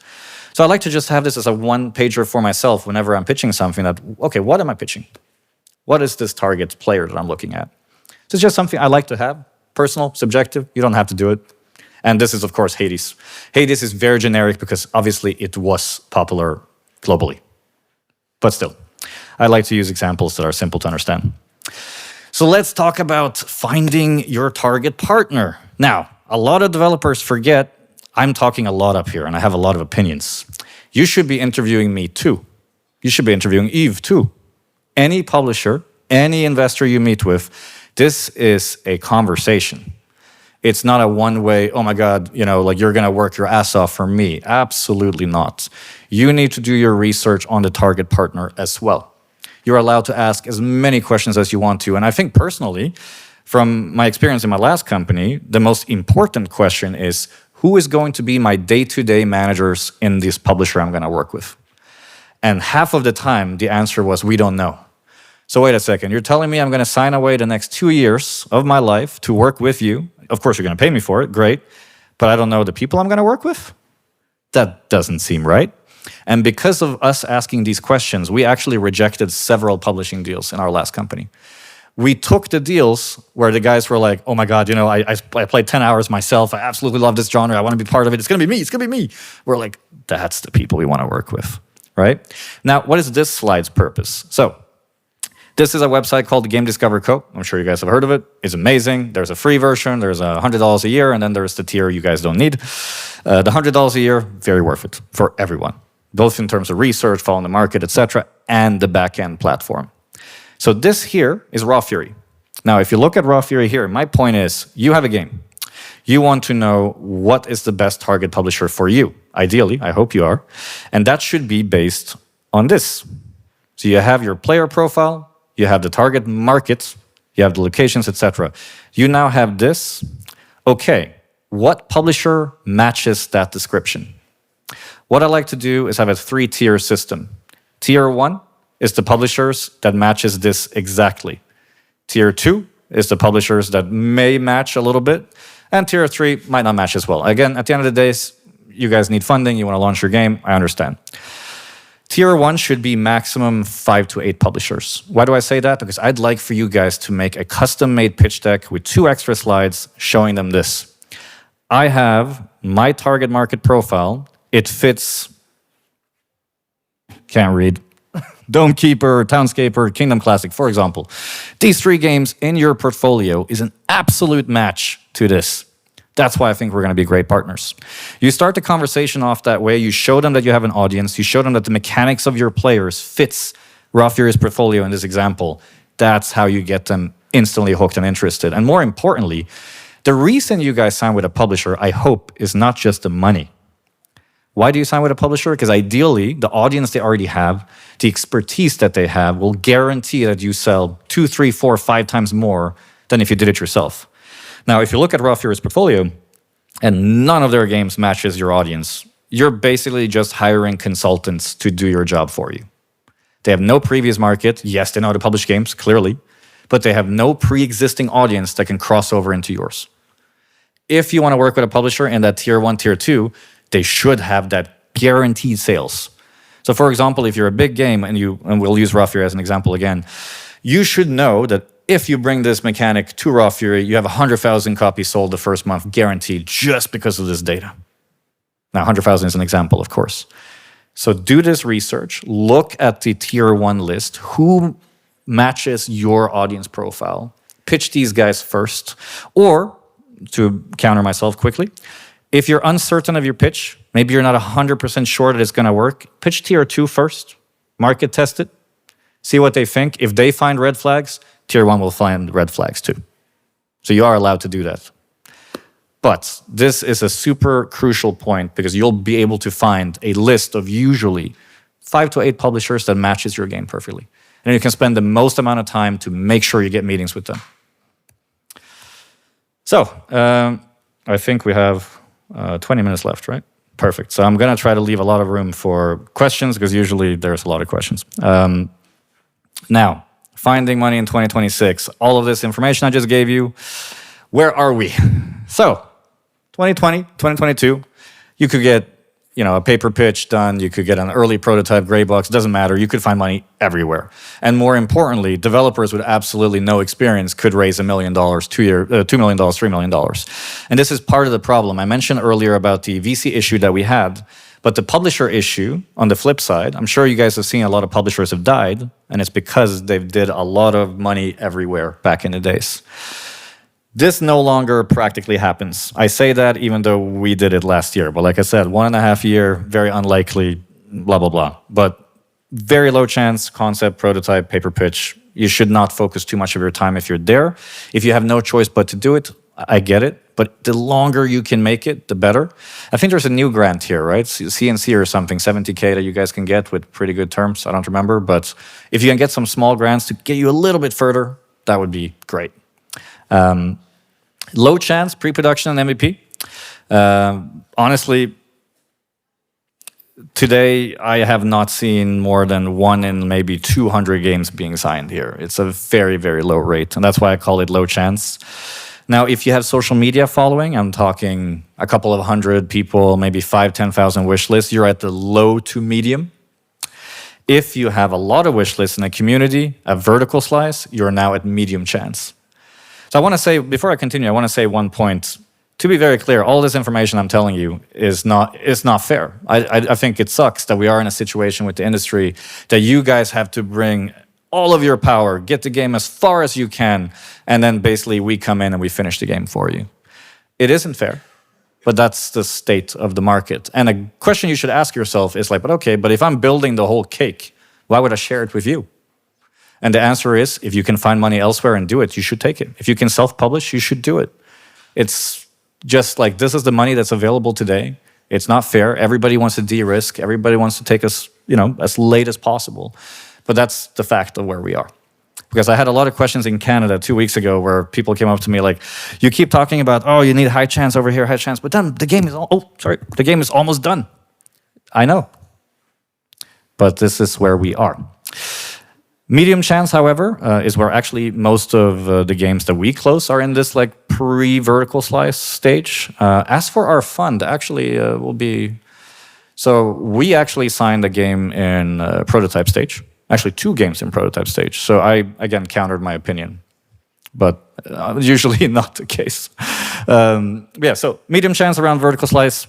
So I like to just have this as a one-pager for myself whenever I'm pitching something that, okay, what am I pitching? What is this target player that I'm looking at? So it's just something I like to have, personal, subjective, you don't have to do it. And this is, of course, Hades. Hades is very generic because obviously it was popular globally. But still, I like to use examples that are simple to understand. So let's talk about finding your target partner. Now, a lot of developers forget I'm talking a lot up here and I have a lot of opinions. You should be interviewing me too. You should be interviewing Eve too. Any publisher, any investor you meet with, this is a conversation. It's not a one-way, oh my God, like you're going to work your ass off for me. Absolutely not. You need to do your research on the target partner as well. You're allowed to ask as many questions as you want to. And I think personally, from my experience in my last company, the most important question is, who is going to be my day-to-day managers in this publisher I'm going to work with? And half of the time, the answer was, we don't know. So wait a second, you're telling me I'm going to sign away the next 2 years of my life to work with you. Of course, you're going to pay me for it, great. But I don't know the people I'm going to work with? That doesn't seem right. And because of us asking these questions, we actually rejected several publishing deals in our last company. We took the deals where the guys were like, oh my God, I played 10 hours myself. I absolutely love this genre. I want to be part of it. It's going to be me. It's going to be me. We're like, that's the people we want to work with, right? Now, what is this slide's purpose? So this is a website called the Game Discover Co. I'm sure you guys have heard of it. It's amazing. There's a free version. There's $100 a year. And then there's the tier you guys don't need. The $100 a year, very worth it for everyone, both in terms of research, following the market, etc., and the back-end platform. So this here is Raw Fury. Now, if you look at Raw Fury here, my point is, you have a game. You want to know what is the best target publisher for you. Ideally, I hope you are. And that should be based on this. So you have your player profile, you have the target markets, you have the locations, etc. You now have this. Okay, what publisher matches that description? What I like to do is have a 3-tier system. Tier 1 is the publishers that matches this exactly. Tier 2 is the publishers that may match a little bit. And Tier 3 might not match as well. Again, at the end of the day, you guys need funding, you want to launch your game, I understand. Tier 1 should be maximum 5 to 8 publishers. Why do I say that? Because I'd like for you guys to make a custom-made pitch deck with 2 extra slides showing them this. I have my target market profile. It fits, can't read, Dome Keeper, Townscaper, Kingdom Classic, for example. These 3 games in your portfolio is an absolute match to this. That's why I think we're going to be great partners. You start the conversation off that way. You show them that you have an audience. You show them that the mechanics of your players fits Raw Fury's portfolio in this example. That's how you get them instantly hooked and interested. And more importantly, the reason you guys sign with a publisher, I hope, is not just the money. Why do you sign with a publisher? Because ideally, the audience they already have, the expertise that they have, will guarantee that you sell 2, 3, 4, 5 times more than if you did it yourself. Now, if you look at Raw Fury's portfolio, and none of their games matches your audience, you're basically just hiring consultants to do your job for you. They have no previous market. Yes, they know how to publish games, clearly, but they have no pre-existing audience that can cross over into yours. If you want to work with a publisher in that tier 1, tier 2, they should have that guaranteed sales. So for example, if you're a big game, and we'll use Raw Fury as an example again, you should know that if you bring this mechanic to Raw Fury, you have 100,000 copies sold the first month guaranteed just because of this data. Now, 100,000 is an example, of course. So do this research, look at the tier 1 list, who matches your audience profile, pitch these guys first, or to counter myself quickly, if you're uncertain of your pitch, maybe you're not 100% sure that it's going to work, pitch tier 2 first, market test it, see what they think. If they find red flags, tier 1 will find red flags too. So you are allowed to do that. But this is a super crucial point because you'll be able to find a list of usually 5 to 8 publishers that matches your game perfectly. And you can spend the most amount of time to make sure you get meetings with them. So, I think we have 20 minutes left, right? Perfect. So I'm going to try to leave a lot of room for questions because usually there's a lot of questions. Now, finding money in 2026. All of this information I just gave you, where are we? So, 2020, 2022, you could get a paper pitch done, you could get an early prototype gray box, doesn't matter, you could find money everywhere. And more importantly, developers with absolutely no experience could raise $1 million, $2 million, $3 million. And this is part of the problem. I mentioned earlier about the VC issue that we had, but the publisher issue, on the flip side, I'm sure you guys have seen a lot of publishers have died, and it's because they did a lot of money everywhere back in the days. This no longer practically happens. I say that even though we did it last year. But like I said, 1.5 year, very unlikely, blah, blah, blah. But very low chance, concept, prototype, paper pitch. You should not focus too much of your time if you're there. If you have no choice but to do it, I get it. But the longer you can make it, the better. I think there's a new grant here, right? CNC or something, 70K that you guys can get with pretty good terms. I don't remember. But if you can get some small grants to get you a little bit further, that would be great. Low chance, pre-production and MVP. Honestly, today I have not seen more than 1 in maybe 200 games being signed here. It's a very, very low rate, and that's why I call it low chance. Now, if you have social media following, I'm talking a couple of 100 people, maybe 5,000, 10,000 wish lists, you're at the low to medium. If you have a lot of wish lists in a community, a vertical slice, you're now at medium chance. So I want to say, before I continue, I want to say one point. To be very clear, all this information I'm telling you is not fair. I think it sucks that we are in a situation with the industry that you guys have to bring all of your power, get the game as far as you can, and then basically we come in and we finish the game for you. It isn't fair, but that's the state of the market. And a question you should ask yourself is like, but if I'm building the whole cake, why would I share it with you? And the answer is, if you can find money elsewhere and do it, you should take it. If you can self-publish, you should do it. It's just like, this is the money that's available today. It's not fair. Everybody wants to de-risk. Everybody wants to take us, as late as possible. But that's the fact of where we are. Because I had a lot of questions in Canada 2 weeks ago where people came up to me like, you keep talking about, you need high chance over here, high chance, but then the game is almost done. I know. But this is where we are. Medium chance, however, is where actually most of the games that we close are in this like pre-vertical slice stage. As for our fund, actually will be... So we actually signed a game in prototype stage. Actually 2 games in prototype stage. So I, again, countered my opinion. But usually not the case. So medium chance around vertical slice.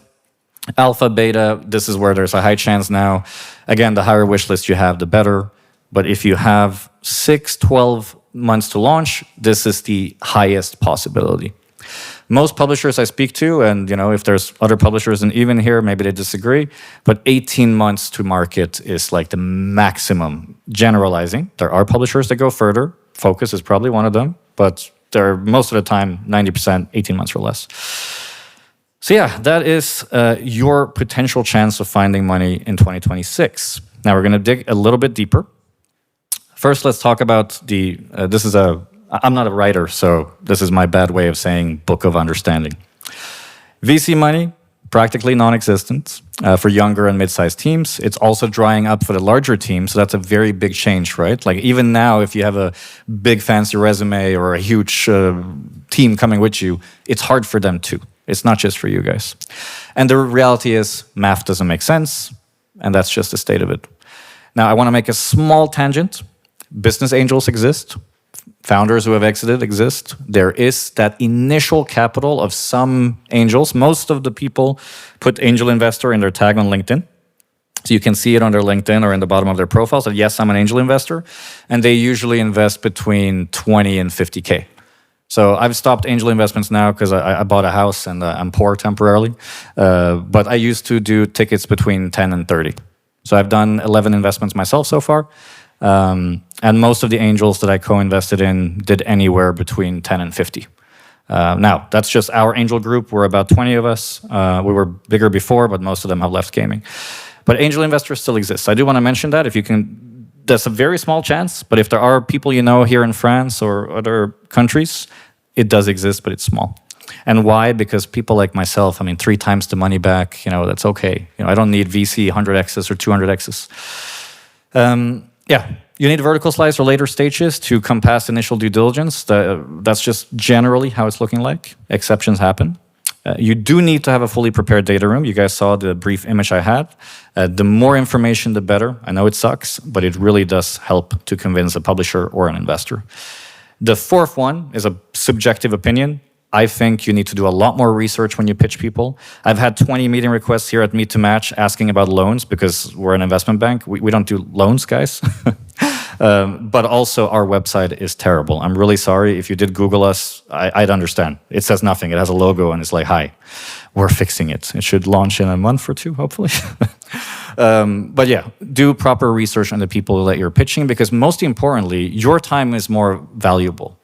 Alpha, beta, this is where there's a high chance now. Again, the higher wish list you have, the better. But if you have 6, 12 months to launch, this is the highest possibility. Most publishers I speak to, and if there's other publishers and even here, maybe they disagree, but 18 months to market is like the maximum. Generalizing. There are publishers that go further. Focus is probably one of them, but they're most of the time 90%, 18 months or less. So yeah, that is your potential chance of finding money in 2026. Now we're going to dig a little bit deeper. First, let's talk about I'm not a writer, so this is my bad way of saying book of understanding. VC money, practically non-existent for younger and mid-sized teams. It's also drying up for the larger teams, so that's a very big change, right? Like even now, if you have a big fancy resume or a huge team coming with you, it's hard for them too. It's not just for you guys. And the reality is math doesn't make sense, and that's just the state of it. Now, I want to make a small tangent. Business angels exist. Founders who have exited exist. There is that initial capital of some angels. Most of the people put angel investor in their tag on LinkedIn. So you can see it on their LinkedIn or in the bottom of their profile. So yes, I'm an angel investor. And they usually invest between 20 and 50K. So I've stopped angel investments now because I bought a house and I'm poor temporarily. But I used to do tickets between 10 and 30. So I've done 11 investments myself so far. And most of the angels that I co-invested in did anywhere between 10 and 50. Now, that's just our angel group. We're about 20 of us. We were bigger before, but most of them have left gaming. But angel investors still exist. I do want to mention that. If you can, that's a very small chance. But if there are people you know here in France or other countries, it does exist, but it's small. And why? Because people like myself, I mean, 3 times the money back, that's okay. I don't need VC 100x's or 200x's. Yeah, you need vertical slice or later stages to come past initial due diligence. That's just generally how it's looking like. Exceptions happen. You do need to have a fully prepared data room. You guys saw the brief image I had. The more information, the better. I know it sucks, but it really does help to convince a publisher or an investor. The fourth one is a subjective opinion. I think you need to do a lot more research when you pitch people. I've had 20 meeting requests here at Meet to Match asking about loans because we're an investment bank. We don't do loans, guys. But also our website is terrible. I'm really sorry. If you did Google us, I'd understand. It says nothing. It has a logo and it's like, hi, we're fixing it. It should launch in a month or 2, hopefully. But yeah, do proper research on the people that you're pitching because most importantly, your time is more valuable.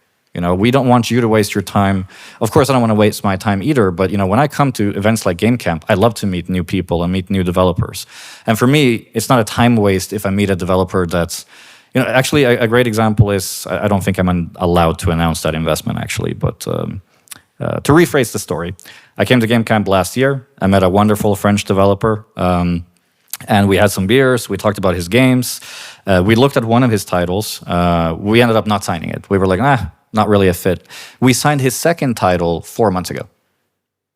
We don't want you to waste your time. Of course, I don't want to waste my time either, but when I come to events like Game Camp, I love to meet new people and meet new developers. And for me, it's not a time waste if I meet a developer that's, actually a great example is, I don't think I'm allowed to announce that investment actually, but to rephrase the story, I came to Game Camp last year. I met a wonderful French developer, and we had some beers. We talked about his games. We looked at one of his titles. We ended up not signing it. We were like, not really a fit. We signed his second title 4 months ago.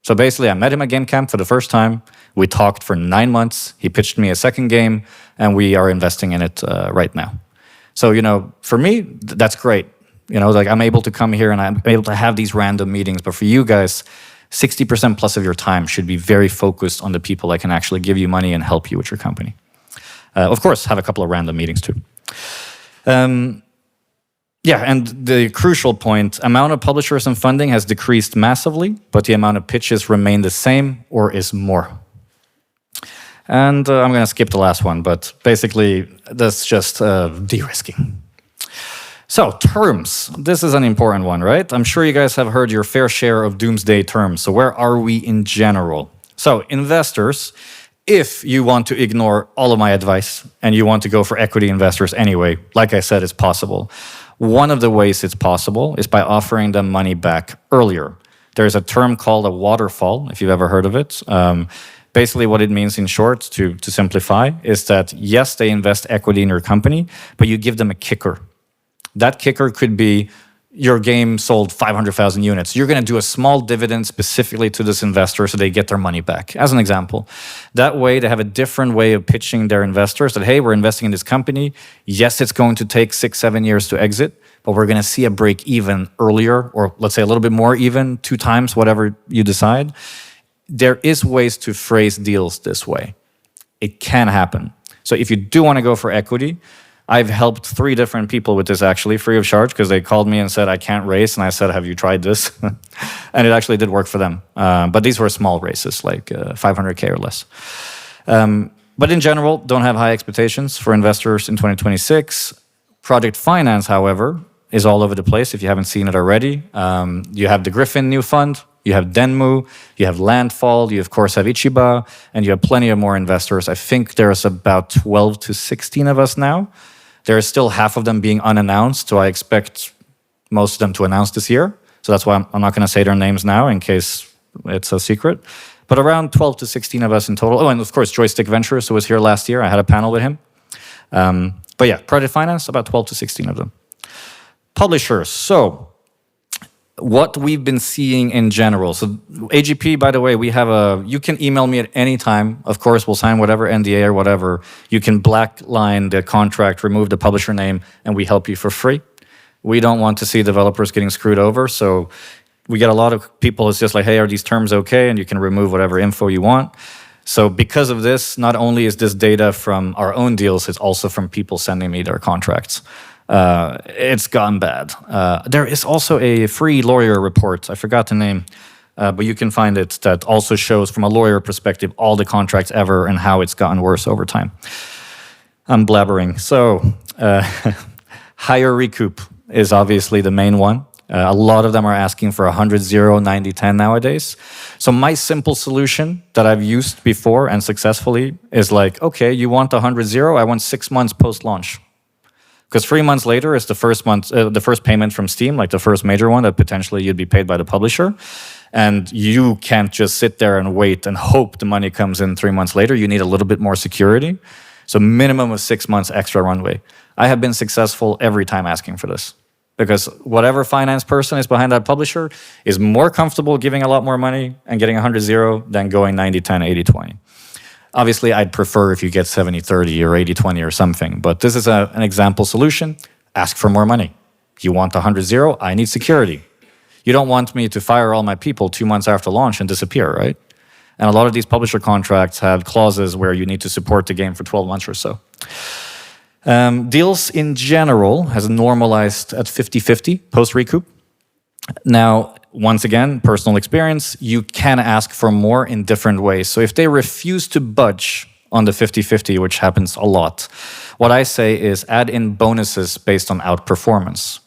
So basically, I met him at Game Camp for the first time. We talked for 9 months. He pitched me a second game, and we are investing in it right now. So, for me, that's great. Like I'm able to come here and I'm able to have these random meetings. But for you guys, 60% plus of your time should be very focused on the people that can actually give you money and help you with your company. Of course, have a couple of random meetings too. Yeah, and the crucial point, amount of publishers and funding has decreased massively, but the amount of pitches remain the same or is more. And I'm going to skip the last one, but basically that's just de-risking. So terms, this is an important one, right? I'm sure you guys have heard your fair share of doomsday terms. So where are we in general? So investors, if you want to ignore all of my advice and you want to go for equity investors anyway, like I said, it's possible. One of the ways it's possible is by offering them money back earlier. There's a term called a waterfall, if you've ever heard of it. Basically what it means in short, to simplify, is that yes, they invest equity in your company, but you give them a kicker. That kicker could be your game sold 500,000 units. You're going to do a small dividend specifically to this investor so they get their money back, as an example. That way, they have a different way of pitching their investors that, hey, we're investing in this company. Yes, it's going to take 6-7 years to exit, but we're going to see a break even earlier, or let's say a little bit more even, 2 times, whatever you decide. There is ways to phrase deals this way. It can happen. So if you do want to go for equity, I've helped 3 different people with this actually, free of charge, because they called me and said, I can't race. And I said, have you tried this? And it actually did work for them. But these were small races, like 500K or less. But in general, don't have high expectations for investors in 2026. Project finance, however, is all over the place if you haven't seen it already. You have the Griffin new fund, you have Denmu, you have Landfall, you of course have Ichiba, and you have plenty of more investors. I think there's about 12 to 16 of us now. There is still half of them being unannounced, so I expect most of them to announce this year. So that's why I'm not going to say their names now in case it's a secret. But around 12 to 16 of us in total. Oh, and of course, Joystick Ventures, who was here last year. I had a panel with him. But yeah, project finance, about 12 to 16 of them. Publishers. So what we've been seeing in general. So AGP, by the way, we have you can email me at any time. Of course, we'll sign whatever NDA or whatever. You can black line the contract, remove the publisher name, and we help you for free. We don't want to see developers getting screwed over. So we get a lot of people who's just like, hey, are these terms okay? And you can remove whatever info you want. So because of this, not only is this data from our own deals, it's also from people sending me their contracts. It's gone bad. There is also a free lawyer report, I forgot the name, but you can find it, that also shows from a lawyer perspective all the contracts ever and how it's gotten worse over time. I'm blabbering. So higher recoup is obviously the main one. A lot of them are asking for 100, 0, 90, 10 nowadays. So my simple solution that I've used before and successfully is like, okay, you want 100, 0, I want 6 months post-launch. Because 3 months later is the first payment from Steam, like the first major one that potentially you'd be paid by the publisher. And you can't just sit there and wait and hope the money comes in 3 months later. You need a little bit more security. So minimum of 6 months extra runway. I have been successful every time asking for this. Because whatever finance person is behind that publisher is more comfortable giving a lot more money and getting 100, 0 than going 90, 10, 80, 20. Obviously, I'd prefer if you get 70, 30 or 80, 20 or something. But this is an example solution. Ask for more money. You want 100, 0, I need security. You don't want me to fire all my people 2 months after launch and disappear, right? And a lot of these publisher contracts have clauses where you need to support the game for 12 months or so. Deals in general has normalized at 50-50 post-recoup. Now, once again, personal experience, you can ask for more in different ways. So if they refuse to budge on the 50-50, which happens a lot, what I say is add in bonuses based on outperformance.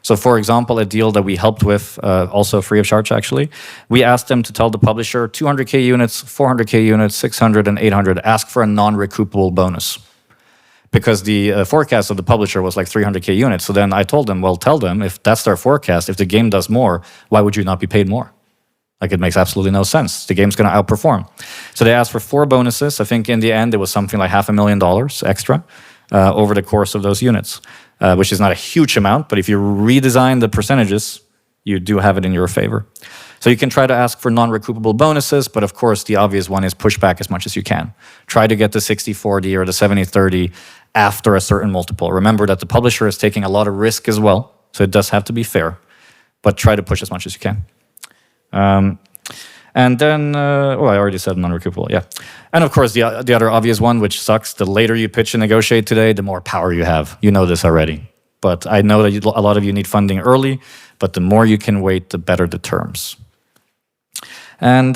So for example, a deal that we helped with, also free of charge actually, we asked them to tell the publisher 200K units, 400K units, 600 and 800, ask for a non-recoupable bonus. Because the forecast of the publisher was like 300K units. So then I told them, well, tell them if that's their forecast, if the game does more, why would you not be paid more? Like, it makes absolutely no sense. The game's going to outperform. So they asked for 4 bonuses. I think in the end, it was something like $500,000 extra over the course of those units, which is not a huge amount. But if you redesign the percentages, you do have it in your favor. So you can try to ask for non-recoupable bonuses, but of course, the obvious one is push back as much as you can. Try to get the 60-40 or the 70-30 after a certain multiple. Remember that the publisher is taking a lot of risk as well, so it does have to be fair, but try to push as much as you can. And then, I already said non-recoupable, yeah. And of course, the other obvious one, which sucks, the later you pitch and negotiate today, the more power you have. You know this already. But I know that a lot of you need funding early, but the more you can wait, the better the terms. And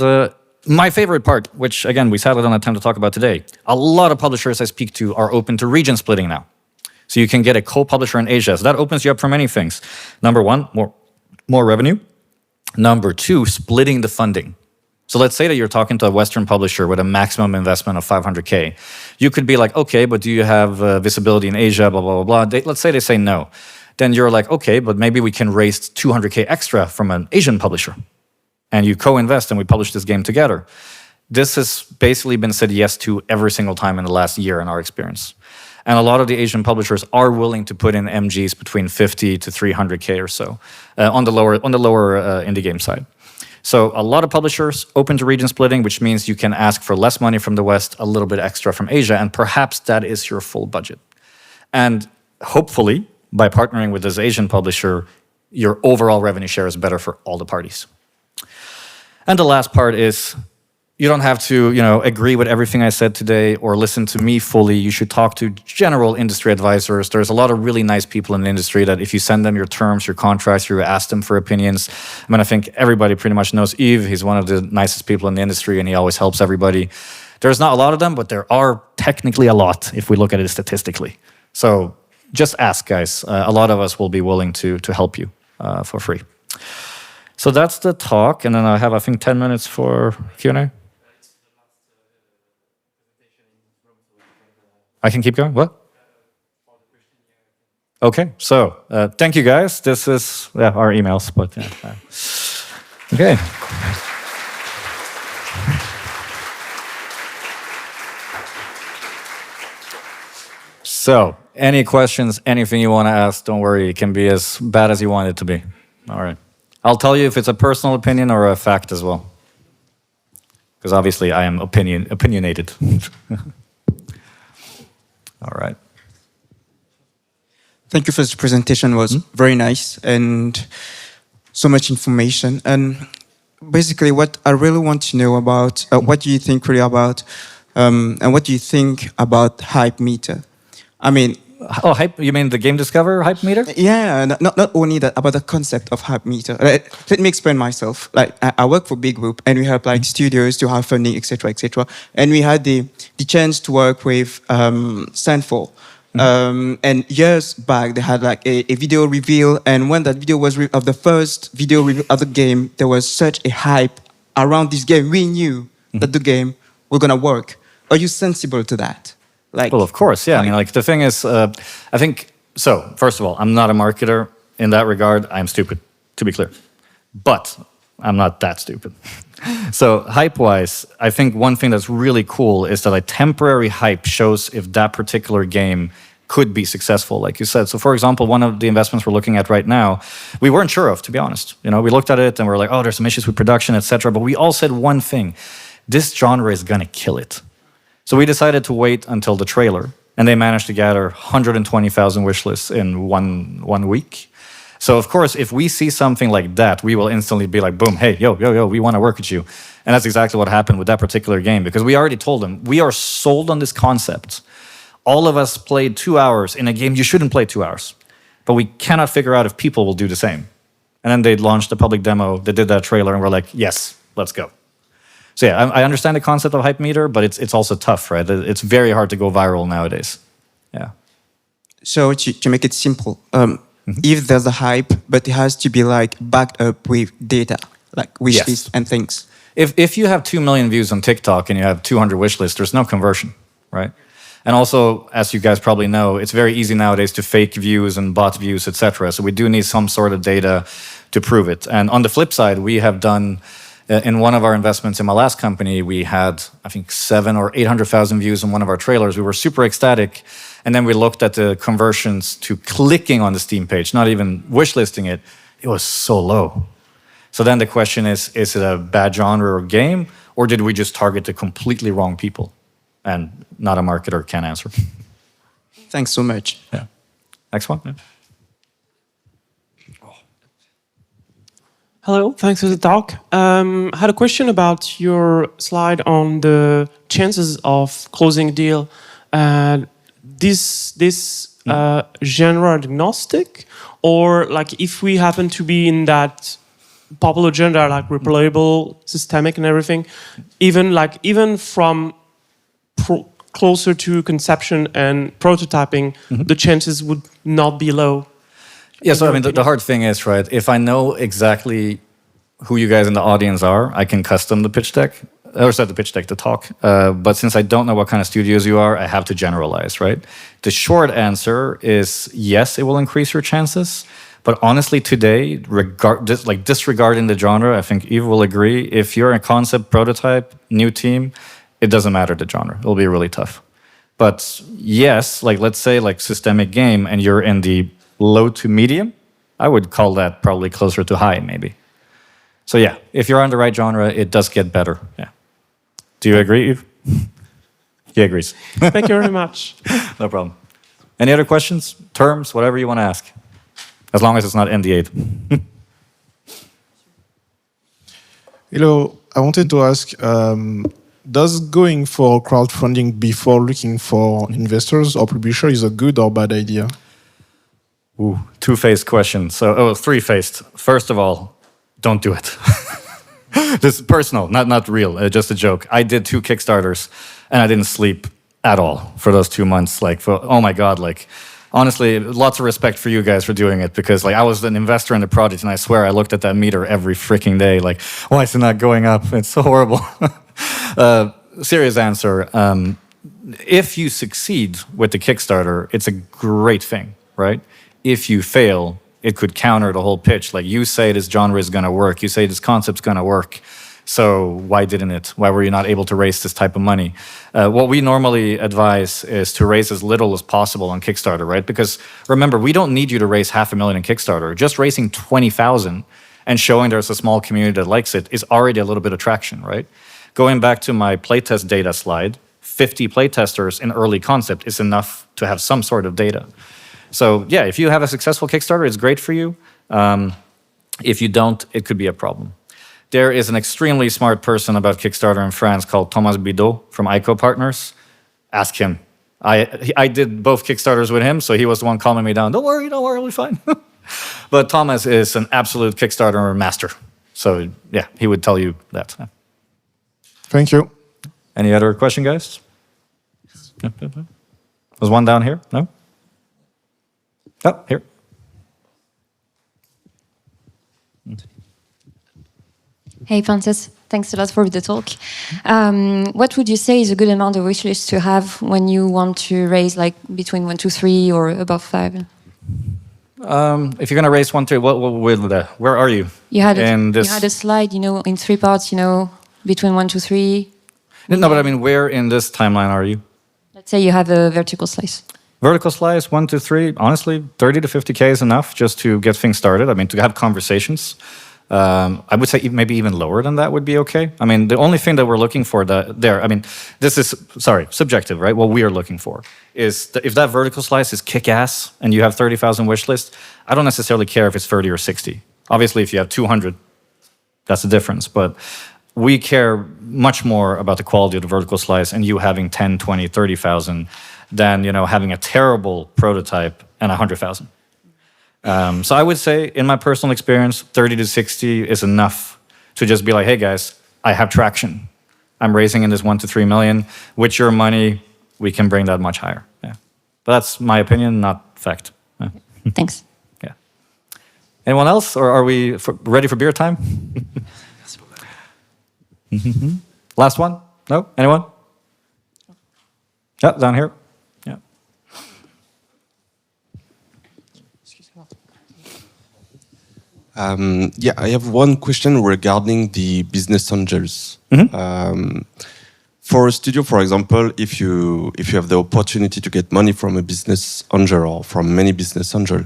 my favorite part, which again, we sadly don't have time to talk about today, a lot of publishers I speak to are open to region splitting now. So you can get a co-publisher in Asia. So that opens you up for many things. Number one, more revenue. Number two, splitting the funding. So let's say that you're talking to a Western publisher with a maximum investment of 500K. You could be like, okay, but do you have visibility in Asia, blah, blah, blah, blah. Let's say they say no. Then you're like, okay, but maybe we can raise 200K extra from an Asian publisher. And you co-invest and we publish this game together. This has basically been said yes to every single time in the last year in our experience. And a lot of the Asian publishers are willing to put in MGs between 50 to 300K or so on the lower indie game side. So a lot of publishers open to region splitting, which means you can ask for less money from the West, a little bit extra from Asia, and perhaps that is your full budget. And hopefully, by partnering with this Asian publisher, your overall revenue share is better for all the parties. And the last part is, you don't have to, agree with everything I said today or listen to me fully. You should talk to general industry advisors. There's a lot of really nice people in the industry that if you send them your terms, your contracts, you ask them for opinions. I mean, I think everybody pretty much knows Yves. He's one of the nicest people in the industry and he always helps everybody. There's not a lot of them, but there are technically a lot if we look at it statistically. So just ask, guys. A lot of us will be willing to help you for free. So that's the talk, and then I have, I think, 10 minutes for Q&A. I can keep going? What? Okay, so thank you, guys. This is our emails, but okay. So, any questions, anything you want to ask, don't worry. It can be as bad as you want it to be. All right. I'll tell you if it's a personal opinion or a fact as well. Because obviously I am opinionated. All right. Thank you for the presentation. It was very nice and so much information. And basically what I really want to know about, what do you think really about, and what do you think about Hype Meter? I mean... Oh, Hype, you mean the Game Discover Hype Meter? Yeah, not only that, about the concept of Hype Meter. Let me explain myself. Like, I work for Big Group, and we help like studios to have funding, etc., etc. And we had the chance to work with Stanford. And years back, they had like a video reveal, and when that video was of the first video reveal of the game, there was such a hype around this game. We knew that the game was gonna work. Are you sensible to that? Like, well, of course, yeah. I mean, like the thing is, I think so. First of all, I'm not a marketer in that regard. I'm stupid, to be clear, but I'm not that stupid. So hype-wise, I think one thing that's really cool is that a temporary hype shows if that particular game could be successful, like you said. So for example, one of the investments we're looking at right now, we weren't sure of, to be honest. You know, we looked at it and we're like, oh, there's some issues with production, etc. But we all said one thing: this genre is gonna kill it. So we decided to wait until the trailer, and they managed to gather 120,000 wish lists in one week. So of course, if we see something like that, we will instantly be like, boom, hey, yo, we want to work with you. And that's exactly what happened with that particular game, because we already told them, we are sold on this concept. All of us played 2 hours in a game you shouldn't play 2 hours, but we cannot figure out if people will do the same. And then they launched a public demo, they did that trailer, and we're like, yes, let's go. So yeah, I understand the concept of Hype Meter, but it's also tough, right? It's very hard to go viral nowadays. Yeah. So to make it simple, if there's a hype, but it has to be like backed up with data, like wish list and things. If you have 2 million views on TikTok and you have 200 wish lists, there's no conversion, right? And also, as you guys probably know, it's very easy nowadays to fake views and bot views, etc. So we do need some sort of data to prove it. And on the flip side, we have done... in one of our investments in my last company, we had, I think, 700,000 or 800,000 views on one of our trailers. We were super ecstatic. And then we looked at the conversions to clicking on the Steam page, not even wishlisting it. It was so low. So then the question is it a bad genre or game? Or did we just target the completely wrong people? And not a marketer can answer. Thanks so much. Yeah. Next one. Yeah. Hello, thanks for the talk. I had a question about your slide on the chances of closing a deal. This genre agnostic, or like if we happen to be in that popular genre, like replayable, systemic, and everything, even from closer to conception and prototyping, the chances would not be low. Yeah, so I mean, the hard thing is, right, if I know exactly who you guys in the audience are, I can custom the pitch deck, or set the pitch deck to talk. But since I don't know what kind of studios you are, I have to generalize, right? The short answer is yes, it will increase your chances. But honestly, today, disregarding the genre, I think Eve will agree, if you're a concept, prototype, new team, it doesn't matter the genre. It'll be really tough. But yes, like let's say like systemic game, and you're in the low to medium, I would call that probably closer to high, maybe. So yeah, if you're on the right genre, it does get better. Yeah. Do you agree, Yves? He agrees. Thank you very much. No problem. Any other questions, terms, whatever you want to ask? As long as it's not NDA'd. Hello, I wanted to ask, does going for crowdfunding before looking for investors or publisher is a good or bad idea? Ooh, two-faced question. So, three-faced. First of all, don't do it. This is personal, not real, just a joke. I did 2 Kickstarters, and I didn't sleep at all for those 2 months. Like, oh my God, like, honestly, lots of respect for you guys for doing it, because like I was an investor in the project, and I swear I looked at that meter every freaking day, like, why is it not going up? It's so horrible. Serious answer. If you succeed with the Kickstarter, it's a great thing, right? If you fail, it could counter the whole pitch. Like, you say this genre is going to work, you say this concept's going to work, So why didn't it? Why were you not able to raise this type of money? What we normally advise is to raise as little as possible on Kickstarter, right? Because remember, we don't need you to raise $500,000 in Kickstarter. Just raising 20,000 and showing there's a small community that likes it is already a little bit of traction, right? Going back to my playtest data slide, 50 playtesters in early concept is enough to have some sort of data. So yeah, if you have a successful Kickstarter, it's great for you. If you don't, it could be a problem. There is an extremely smart person about Kickstarter in France called Thomas Bidot from ICO Partners. Ask him. I did both Kickstarters with him, so he was the one calming me down. Don't worry, it'll be fine. But Thomas is an absolute Kickstarter master. So yeah, he would tell you that. Thank you. Any other question, guys? Was one down here? No? Oh, here. Hey, Pontus. Thanks a lot for the talk. What would you say is a good amount of wish list to have when you want to raise like between 1 to 3 or above 5? If you're going to raise 1, 3, where are you? You had a slide, in 3 parts, between 1 to 3. No, but I mean, where in this timeline are you? Let's say you have a vertical slice. Vertical slice, 1 to 3. Honestly, 30 to 50K is enough just to get things started. I mean, to have conversations. I would say maybe even lower than that would be okay. I mean, the only thing that we're looking for this is, subjective, right? What we are looking for is if that vertical slice is kick-ass and you have 30,000 wish list, I don't necessarily care if it's 30 or 60. Obviously, if you have 200, that's the difference. But we care much more about the quality of the vertical slice and you having 10, 20, 30,000 than, having a terrible prototype and 100,000. So I would say, in my personal experience, 30 to 60 is enough to just be like, hey guys, I have traction. I'm raising in this 1 to 3 million. With your money, we can bring that much higher. Yeah. But that's my opinion, not fact. Yeah. Thanks. Yeah. Anyone else, or are we ready for beer time? Last one? No? Anyone? Yeah, down here. I have one question regarding the business angels. For a studio, for example, if you have the opportunity to get money from a business angel or from many business angels,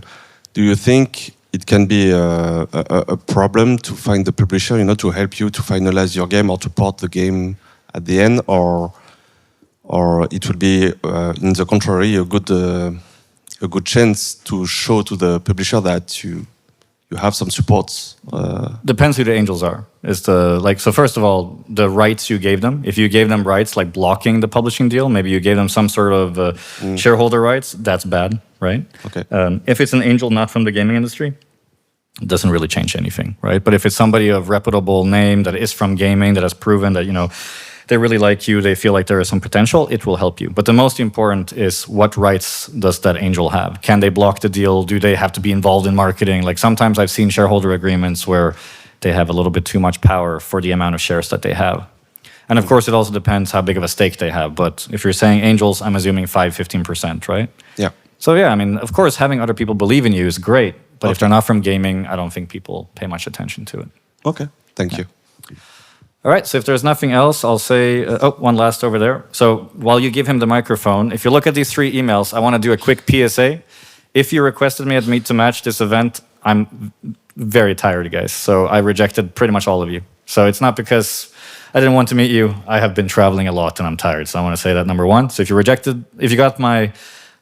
do you think it can be a problem to find the publisher, to help you to finalize your game or to port the game at the end, or it would be, in the contrary, a good chance to show to the publisher that you have some supports? Depends who the angels are. So first of all, the rights you gave them. If you gave them rights like blocking the publishing deal, maybe you gave them some sort of shareholder rights, that's bad, right? Okay. If it's an angel not from the gaming industry, it doesn't really change anything, right? But if it's somebody of reputable name that is from gaming, that has proven that, they really like you, they feel like there is some potential, it will help you. But the most important is, what rights does that angel have? Can they block the deal? Do they have to be involved in marketing? Like sometimes I've seen shareholder agreements where they have a little bit too much power for the amount of shares that they have. And of course, it also depends how big of a stake they have. But if you're saying angels, I'm assuming 5-15%, right? Yeah. So yeah, I mean, of course, having other people believe in you is great. But if they're not from gaming, I don't think people pay much attention to it. Okay, thank you. All right, so if there's nothing else, I'll say, one last over there. So while you give him the microphone, if you look at these 3 emails, I want to do a quick PSA. If you requested me at Meet to Match this event, I'm very tired, guys. So I rejected pretty much all of you. So it's not because I didn't want to meet you. I have been traveling a lot and I'm tired. So I want to say that, number 1. So if you got my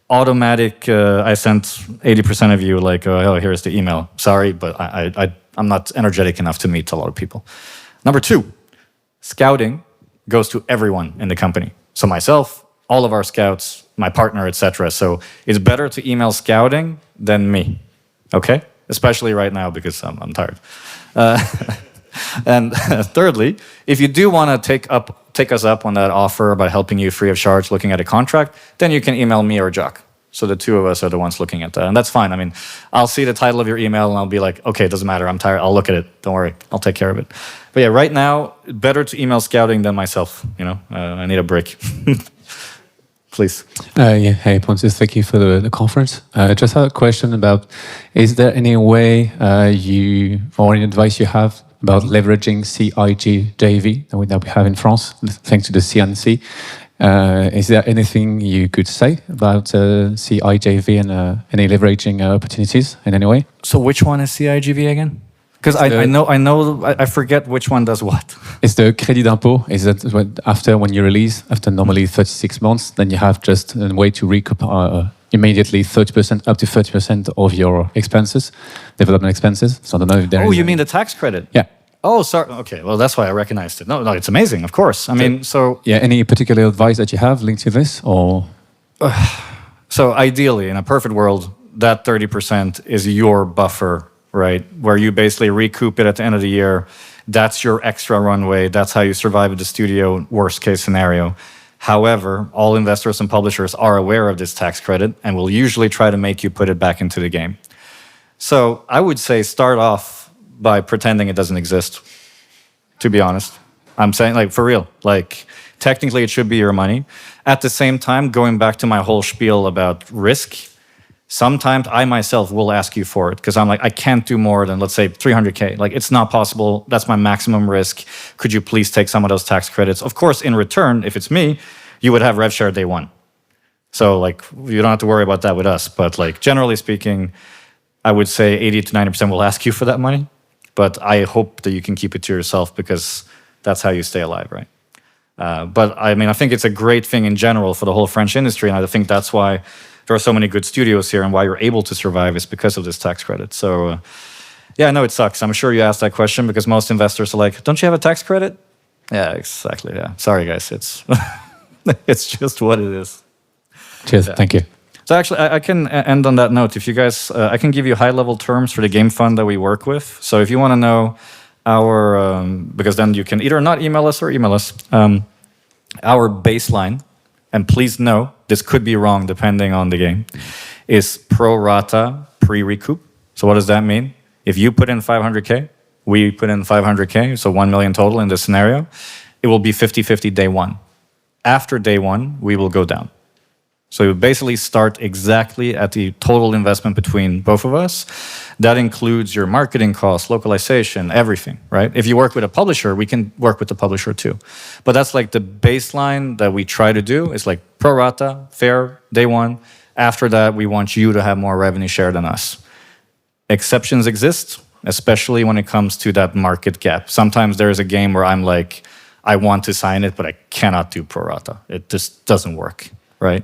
automatic, I sent 80% of you like, oh, here's the email. Sorry, but I'm not energetic enough to meet a lot of people. Number 2. Scouting goes to everyone in the company. So myself, all of our scouts, my partner, etc. So it's better to email scouting than me, okay? Especially right now because I'm tired. And thirdly, if you do want to take us up on that offer about helping you free of charge looking at a contract, then you can email me or Jacques. So the 2 of us are the ones looking at that. And that's fine. I mean, I'll see the title of your email and I'll be like, okay, it doesn't matter. I'm tired. I'll look at it. Don't worry. I'll take care of it. But yeah, right now, better to email scouting than myself. I need a break. Please. Hey, Pontus, thank you for the conference. Just had a question about, is there any way or any advice you have about leveraging CIG-JV that we have in France, thanks to the CNC. Is there anything you could say about CIJV and any leveraging opportunities in any way? So which one is CIGV again? Because I forget which one does what. It's the crédit d'impôt. Is that when you release, after normally 36 months, then you have just a way to recoup immediately 30%, up to 30% of your expenses, development expenses. So I don't know if there is... Oh, you mean the tax credit? Yeah. Oh, sorry. Okay, well, that's why I recognized it. No, it's amazing, of course. I mean, so... Yeah, any particular advice that you have linked to this, or...? So ideally, in a perfect world, that 30% is your buffer, right? Where you basically recoup it at the end of the year. That's your extra runway. That's how you survive at the studio, worst case scenario. However, all investors and publishers are aware of this tax credit and will usually try to make you put it back into the game. So I would say start off by pretending it doesn't exist, to be honest. I'm saying, like, for real. Like, technically it should be your money. At the same time, going back to my whole spiel about risk, sometimes I myself will ask you for it because I'm like, I can't do more than, let's say, 300K. Like, it's not possible. That's my maximum risk. Could you please take some of those tax credits? Of course, in return, if it's me, you would have rev share day one. So, like, you don't have to worry about that with us. But, like, generally speaking, I would say 80 to 90% will ask you for that money. But I hope that you can keep it to yourself because that's how you stay alive, right? But, I mean, I think it's a great thing in general for the whole French industry. And I think that's why there are so many good studios here and why you're able to survive is because of this tax credit. So, yeah, I know it sucks. I'm sure you asked that question because most investors are like, don't you have a tax credit? Yeah, exactly, yeah. Sorry, guys. It's, it's just what it is. Cheers, thank you. So actually, I can end on that note. If you guys, I can give you high-level terms for the game fund that we work with. So if you want to know our, because then you can either not email us or email us, our baseline, and please know, this could be wrong depending on the game, is pro rata pre-recoup. So what does that mean? If you put in 500K, we put in 500K, so 1 million total in this scenario, it will be 50-50 day one. After day one, we will go down. So you basically start exactly at the total investment between both of us. That includes your marketing costs, localization, everything, right? If you work with a publisher, we can work with the publisher too. But that's like the baseline that we try to do is like pro rata, fair, day one. After that, we want you to have more revenue share than us. Exceptions exist, especially when it comes to that market gap. Sometimes there is a game where I'm like, I want to sign it, but I cannot do pro rata. It just doesn't work. Right?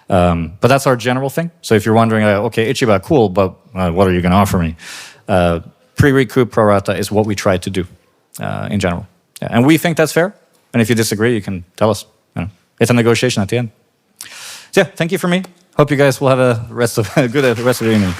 But that's our general thing. So if you're wondering, okay, Ichiba, cool, but what are you going to offer me? Pre-recoup pro rata is what we try to do in general. Yeah, and we think that's fair. And if you disagree, you can tell us. You know, it's a negotiation at the end. So yeah, thank you for me. Hope you guys will have a good rest of the evening.